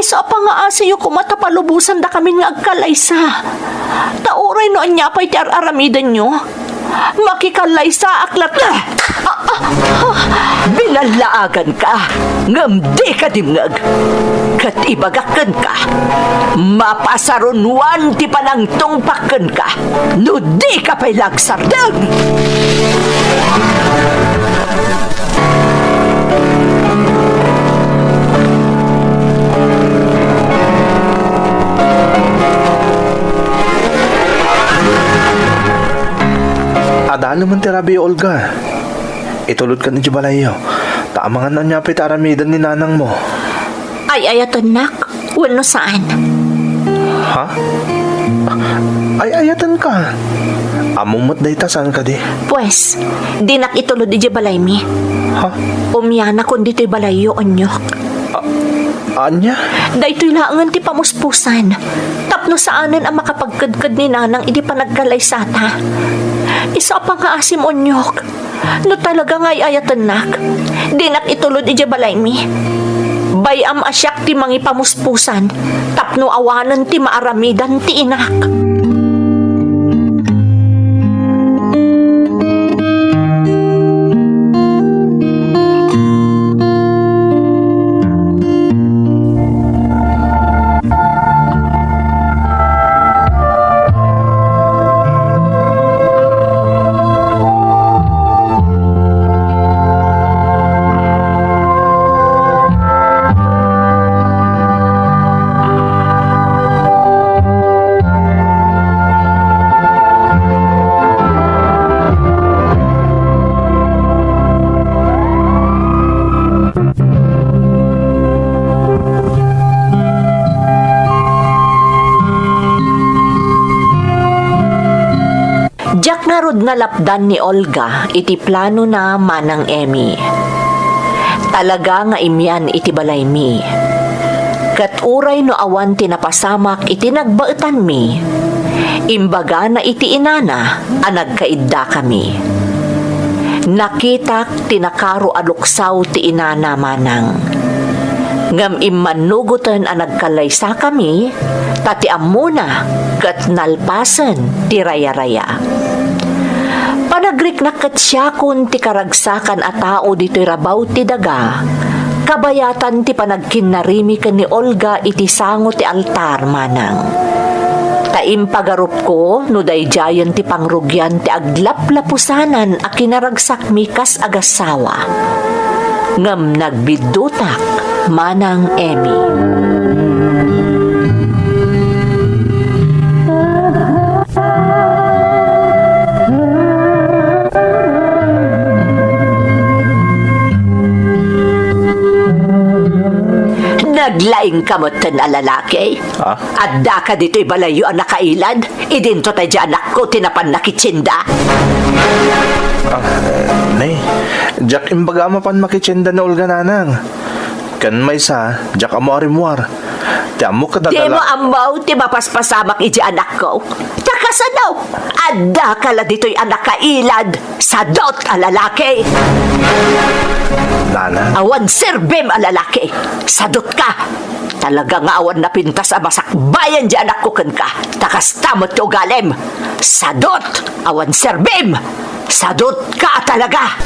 Isa pa nga asayo kumatapalubusan da kami nga agkalaysa. Tauray no anya pa'y ti aramidan nyo. Makikalay sa aklat na. Binalaagan ka. Ngamdi ka dimngag. Kat ibagakan ka. Mapasarunwan ti panang tungpakan ka. No di ka pa'y lagsardang. Adalo man ti Rabi, Olga. Itulod ka ni Jibalayo. Taamangan na niya pita aramidan ni nanang mo. Ay ayatan nak. Wano saan? Ha? Ay ayatan ka. Amumot day ta saan ka di? Pues, di nak itulod di balay mi. Ha? Umyana kundi to'y balayo, Onyok. Anya? Daytoy laangan ti pamuspusan. Tapno saanan ang makapagkadkad ni nanang idi panagkalay sata. Isa pa nga asim, Onyok. No talaga nga'y ayatan nak. Di nak itulod ija balay mi. Bayam asyak ti mangi pamuspusan. Tapno awanan ti maaramidan ti inak. Jak narod nga lapdan ni Olga iti plano na manang Emmy. Talaga nga imyan iti balay mi. Kat uray no awan tinapasamak iti nagbaetan mi. Imbaga na iti inana anagkaidda kami. Nakitak tinakaro aluksaw ti inana manang. Ngam immanugutan ang nagkalaysa kami, tati amuna kat nalpasan ti raya-raya. Panagriknak kat siya kun ti karagsakan a tao dito'y rabaw ti daga, kabayatan ti panagkinarimi ka ni Olga iti sango ti altar manang. Taim pagarup ko no dayjayan ti pangrugyan ti aglaplapusanan a kinaragsak mikas agasawa. Ngam nagbidutak manang Emmy. Nadlaing kamutan na lalaki. Ha? Adda ka dito'y balayo ang nakailad. Idinto tayo dyan anak ko tinapan na kitsinda. Nay, Jack imbaga mapan makitsenda na Olga nanang. Kan may sa, Jack amo arimuar. Ti amo ka Di mo dadala. amaw, ti mapaspasamak iji anak ko. Takasanaw, adda ka la dito'y anak kailad. Sadot a lalaki. Nana, Awan serbem a lalaki. Sadot ka. Talaga nga awan na pintas a masakbayan di anak ko kan ka. Takas tamot ti ugalem. Sadot, awan serbem. Sadot ka talaga.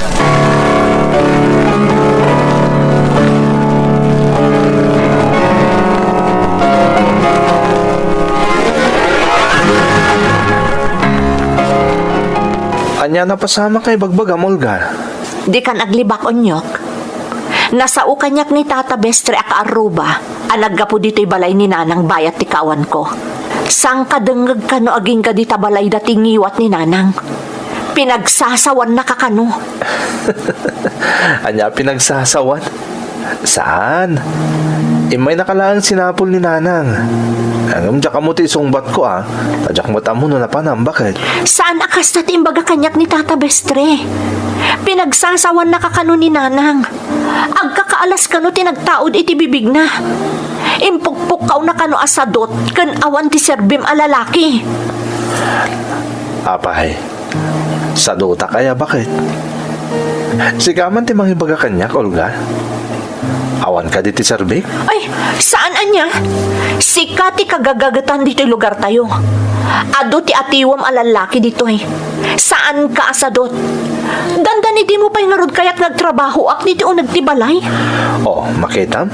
anya na pasama kay bagbagam Olga. Di ka naglibak onyok. Nasao kanyak ni Tata Bestre aka aruba. Anaggapo dito'y balay ni Nanang bayat ti kawan ko. Sang kadengeg ka no aging ka dita balay dating ngiwat ni Nanang. Pinagsasawan na kakano. Anya pinagsasawan? Saan? Imay nakalaang sinapol ni Nanang. Ang Jack amo ti isungbat ko Jack mata mo no na panam, bakit? Saan akas na timbaga kanyak ni Tata Bestre? Pinagsasawan na kakano ni Nanang. Agkakaalas kano tinagtaod iti bibig na. Impukpukaw na kano asadot kan awan ti serbim a lalaki. Apay, sa duta kaya bakit? Sigaman ti mangibaga kanyak, Olga. Awan ka diti serbik? Ay, saan anya? Sika ti kagagagatan dito'y lugar tayo. Ado ti atiwam alalaki dito'y. Saan ka asadot? Dandan iti mo pa'y ngarod kaya't nagtrabaho ak dito o nagtibalay. Oh, makitam?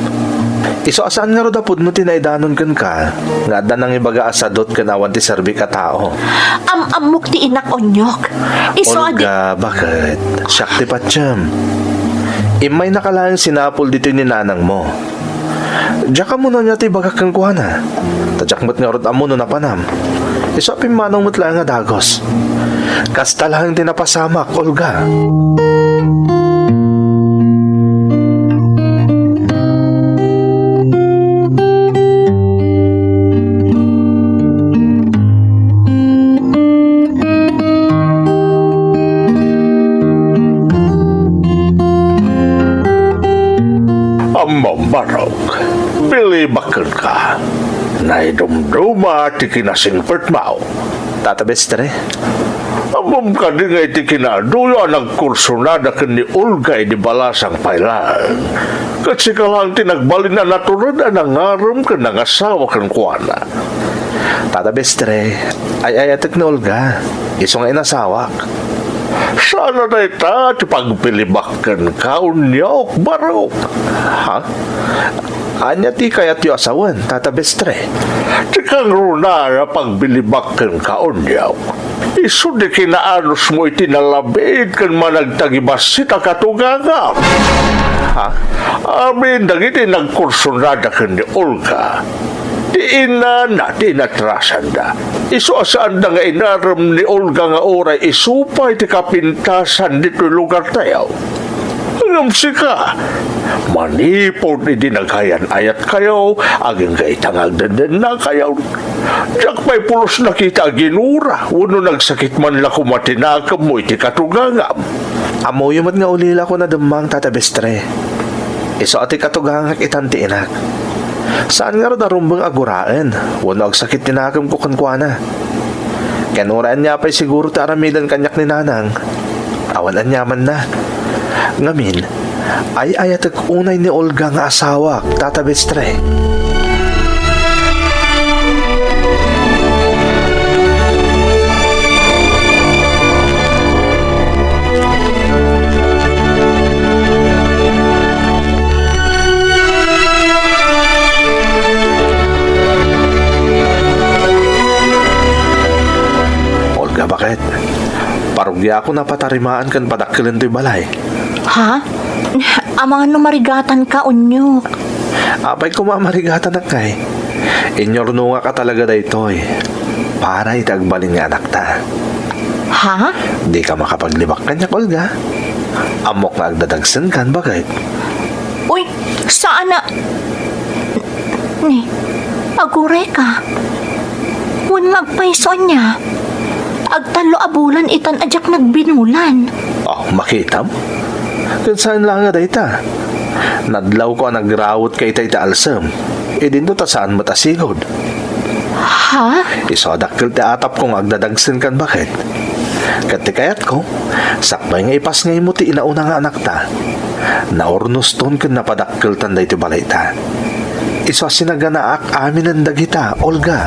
Iso asaan nga rodapod no tinaidanon kan ka? Nga da nang ibaga asadot kan awan ti serbik a tao. Amok ti inak onyok. Iso adi... Olga, bakit? Siyak ti patsyam. Imay nakalaang sinapol dito ni Nanang mo. Diyak mo na niya ti baga kang kuhana. Tadyak mo't nga rod amo no na panam. Iso pimanong mo't lang nga dagos. Kasta lang tinapasamak, Olga. Mambarog, bilibakan ka. Naidumduma ti kinasingpert mao. Tata Bestre, Amom ka di nga iti kinaduyo ang kurso na dakin ni Olga di balasang pailan. Kasi ka lang tinagbalin na naturad ang nangaram ka ng asawa kan kuwana. Tata Bestre, ay atik ni Olga. Iso nga inasawak. Sana na ita ti pagpilibakan ka unyok barok. Ha? Anya ti kayat yu asawan, Tata Bestre. Ti kang runa na pagbilibakan ka unyok. Isu di kinaanos mo itinalabid kan managtagibasit ang katugangam. Ha? Amin, dagiti nagkursunada kan ni Olga. Di ina na, di natrasan da. Isu asaan da nga inaram ni Olga nga oray isupay ti kapintasan dito lugar tayo. Ngam sika, manipod ni dinaghayan ayat kayo, aging kaitangag denden na kayo. Diyak may pulos nakita ginura, uno nagsakit man la kumatinakam mo iti katugangam. Amo yung nga ulila ko na damang, Tata Bestre. Iso ati katugangak itanti inak. Saan nga ro darumbang aguraan? Wano agsakit tinakam ko kankwana. Kanuraan niya pa'y siguro taramidan kanyak ni Nanang. Awalan nyaman na. Ngamin, ay ayatag unay ni Olga nga asawak, Tata Bestre. Olga, bakit? Parugya ako na patarimaan kan padakkilan to'y balay. Ha? Amang ano marigatan ka unyok. Apay kumamarigatan na kay. Inyorno nga ka talaga daytoy. Para itagbalin nga anak ta. Ha? Di ka makapaglibak kanya, Olga. Amok nga agdadagsan kan, bakit? Uy, saan na? ni. Aguray ka. Wan magpaiso niya. Agtalo abulan itan ajak nagbinulan. Oh, makita mo? Kung saan lang nga dayta? Nadlaw ko ang nagrawot kay Tayta Alsem. E din ta saan matasigod. Ha? Isodakil ti atap kong agdadagsin kan bakit? Katikayat ko, sakbay nga ipas ngay mo ti inauna nga anak ta. Naornos ton kan napadakil tanday ti balay ta. Iso sinaganaak amin ang dagita, Olga.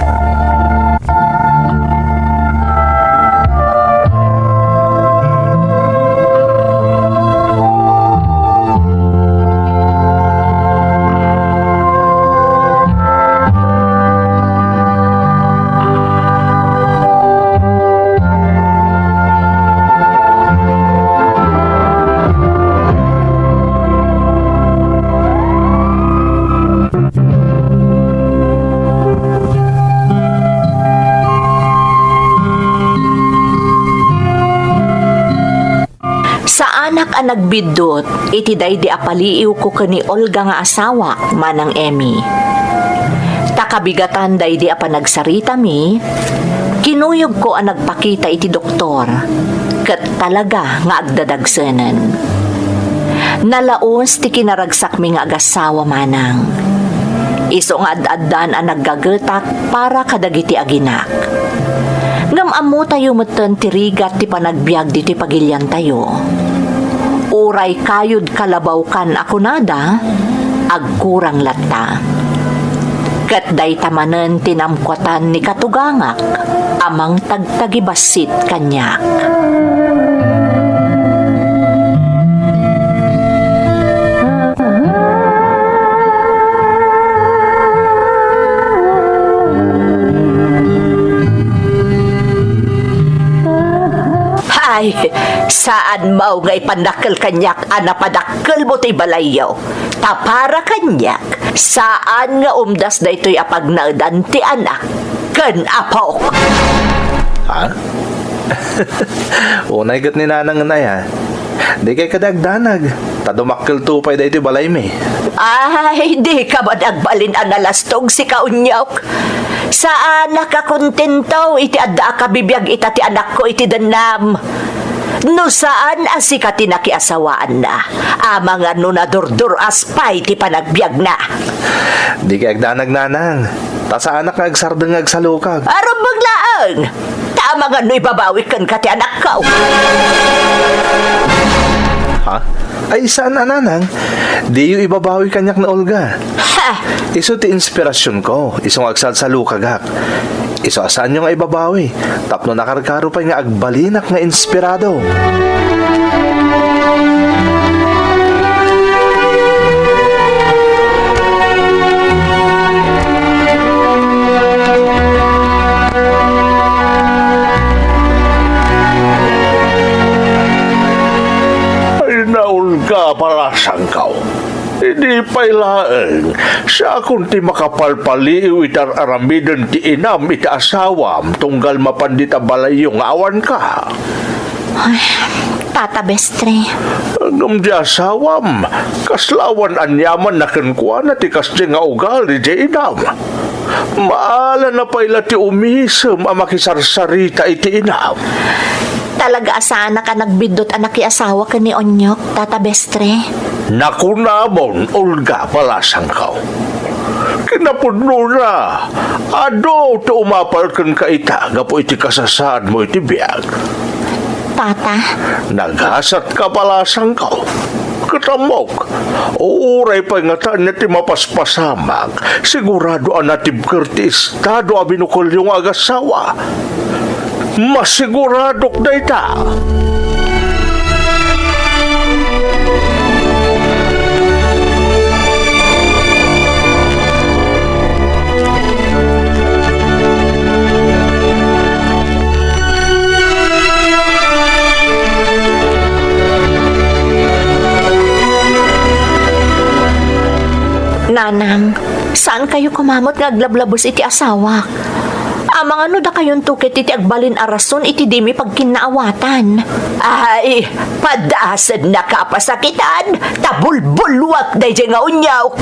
Sa anak ang nagbidot, iti day di apaliiw ko kani Olga nga asawa, manang Emmy. Takabigatan day di apa nagsarita mi, kinuyog ko ang nagpakita iti doktor, kat talaga nga agdadagsanan. Nalaos ti kinaragsak mi nga agasawa manang. Iso nga ad-addan ang naggagatak para kadagiti aginak. Ngam amu tayo matan tirigat ti panagbiag diti pagilyan tayo. Uray kayod kalabaw kan ako nada, agkurang latta. Kat day tamanen tinamkwatan ni katugangak, amang tagtagibasit kanyak. Ay, saan mau nga ipandakkel kanyak anapadakkel mo ti balayaw? Tapara kanyak, saan nga umdas da ito'y apagnaudan ti anak? Ken apok! Ha? Unay gat ni nanang na ya. Di kay kadagdanag. Tadumakkel tupay da iti balay mi. Ay, di ka ba nagbalin ang nalastog si kaunyok? Saan nakakontento iti adda ka bibiyag ita ti anak ko iti danam? No saan asika tinakiasawaan na? Amang ano na durdur aspay ti panagbiag na. Di kay agdanag nanang. Ta sa anak nga agsardeng agsalukag. Aram maglaang! Tama nga no ibabawi kan ka ti anak ko. Ha? Ay saan na nanang? Di yung ibabawi kanyak na Olga. Ha! Iso ti inspirasyon ko. Isong agsalsalukagak. Iso asan yung nga ibabawi. Tapno nakarkaro pa nga agbalinak nga inspirado. Olga palasangkaw. Hindi pailaan. Sa akong ti makapalpaliw itar aramidon ti inam ita asawam tunggal mapandita balayong awan ka. Ay, Tata Bestre. Ngam di asawam, kaslawan anyaman na kenkwa na ti kasdi nga ugali di inam. Maala na paila ti umisem ang makisarsarita iti inam. Talaga asana ka nagbidot anak asawa ka ni Onyok, Tata Bestre. Nakunamon, Olga, palasangkaw. Kinapudno na. Ado, to umapalkan ka ita, gapo iti kasasaan mo iti biyag. Tata, Naghasat ka palasangkaw. Katamok. Uray pa nga taan na ti mapaspasamag. Sigurado ang natib kertis, tado abinukol yung agasawa. Masiguradok na ita. Nanang, saan kayo kumamot nga aglablabos iti asawa? Amang ano da kayon tukit iti agbalin arason iti di mi pagkinaawatan. Ay, padasad na kapasakitan, tabulbulwak day nga unyaw.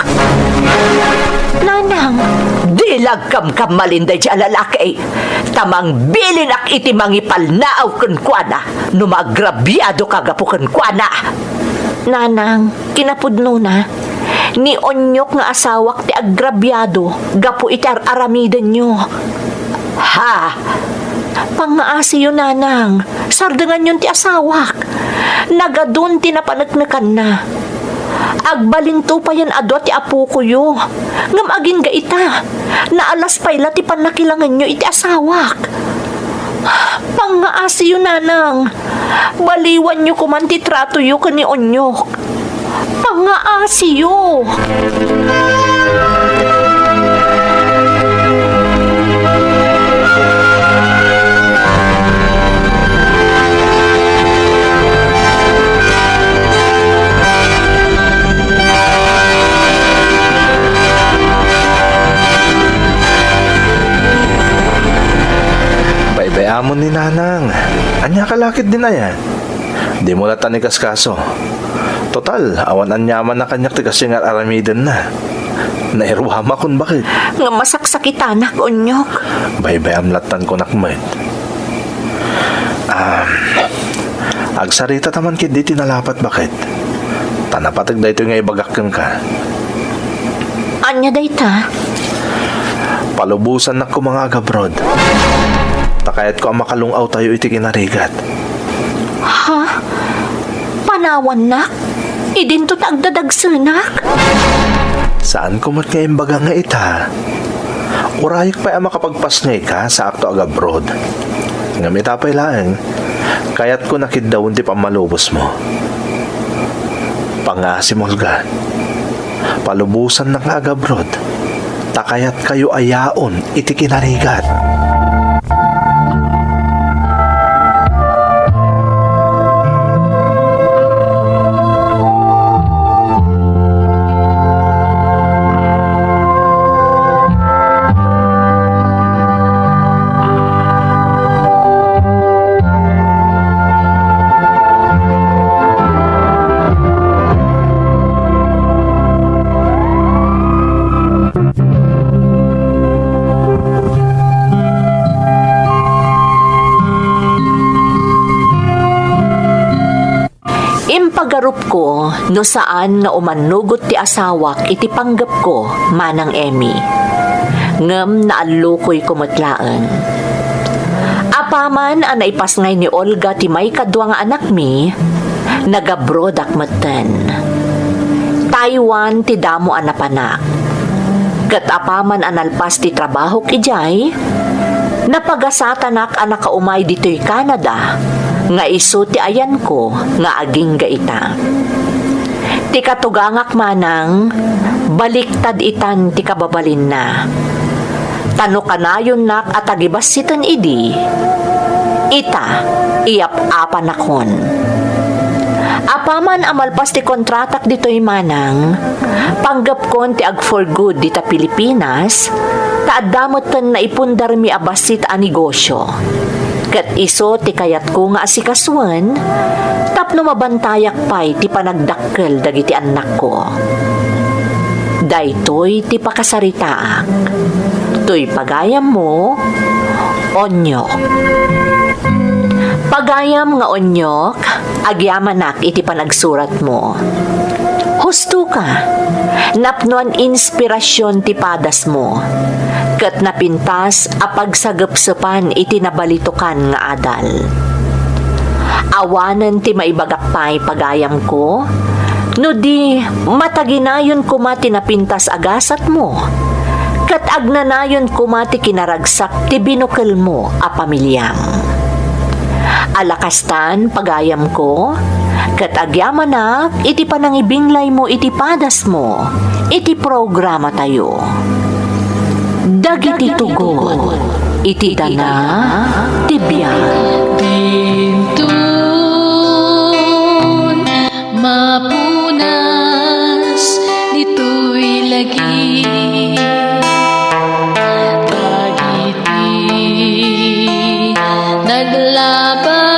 Nanang, Dilag kam malinday di alalaki. Tamang bilin ak iti mangipal naaw kuana, numagrabyado kagapukan kuana. nanang, kinapudno na. Ni onyok nga asawak ti agrabyado, gapu iti aramidan nyo. Ha? Pangaasi yun, nanang. Sardangan yun ti asawak. Nagadun ti napanagnakan na. Agbalinto pa yan ado ti apo ko yo. Ngam aging ga ita. Naalas pa ila ti panakilangan nyo iti asawak. Pangaasi yun, nanang. Baliwan nyo kuman ti trato yo kani onyok. Pangaasi yo. Amon ni nanang, anya kalakit din na yan. Di mo latan ni kaskaso. Total, awan anyaman na kanyak ti kasingar aramidan na. Nairwama kun bakit. Nga masaksakitanak, onyok. Bay amlatan ko nakmet. Agsarita taman kid di tinalapat bakit. Tanapatag da ito nga ibagakkan ka. Anya dayta? Palubusan na ko mga agabrod. Takayat ko ang makalungaw tayo iti kinarigat. Ha? Panawan nak? Idinto ta agdadagsanak? Saan ko mat ngayon baga nga ita? Urayik pa ang makapagpasngay ka sa akto agabrod. Ngamit apay laeng, kayat ko nakidawon ti pamalubos mo. Pangasim ka. Palubusan na nga agabrod. Takayat kayo ayaon iti kinarigat. Impagarup ko no saan nga umanugot ti asawak iti panggap ko manang Emmy. Ngem naalukoy kumatlaan. Apaman ang naipasngay ni Olga ti may kadwa nga anak mi, nagabrodak matan. Taiwan ti damo anapanak. Kat apaman analpas ti trabaho kijay, napagasatanak anak kaumay dito'y Canada, nga iso ti ayan ko nga aging gaita. Ti katugangak manang, baliktad itan ti kababalin na. Tano kanayon nak at agibasitan idi, ita iap-apan akon. Apaman amalpas ti kontratak dito'y manang, panggap kon ti ag for good dita Pilipinas, taadamot tan na ipundar mi abasit a negosyo. Kat iso ti kayat ko nga asikaswan, tapno mabantayak pay ti panagdakkel dagiti anak ko. Daytoy ti pakasaritaak. Toy pagayam mo, onyok. Pagayam nga onyok, agyamanak iti panagsurat mo. Husto ka, napnuan inspirasyon ti padas mo. Kat napintas apagsagapsapan iti nabalitukan nga adal. Awanan ti maibagakpay pagayam ko, no di mataginayon kumati napintas agasat mo, kat agnanayon kumati kinaragsak ti binukal mo a pamilyam. Alakastan pagayam ko, kat agyamanak iti panangibinglay mo iti padas mo, iti programa tayo. Dagiti tugon, iti dana, tibiyag. Dintun, mapunas, dito'y lagi. Dagiti naglaban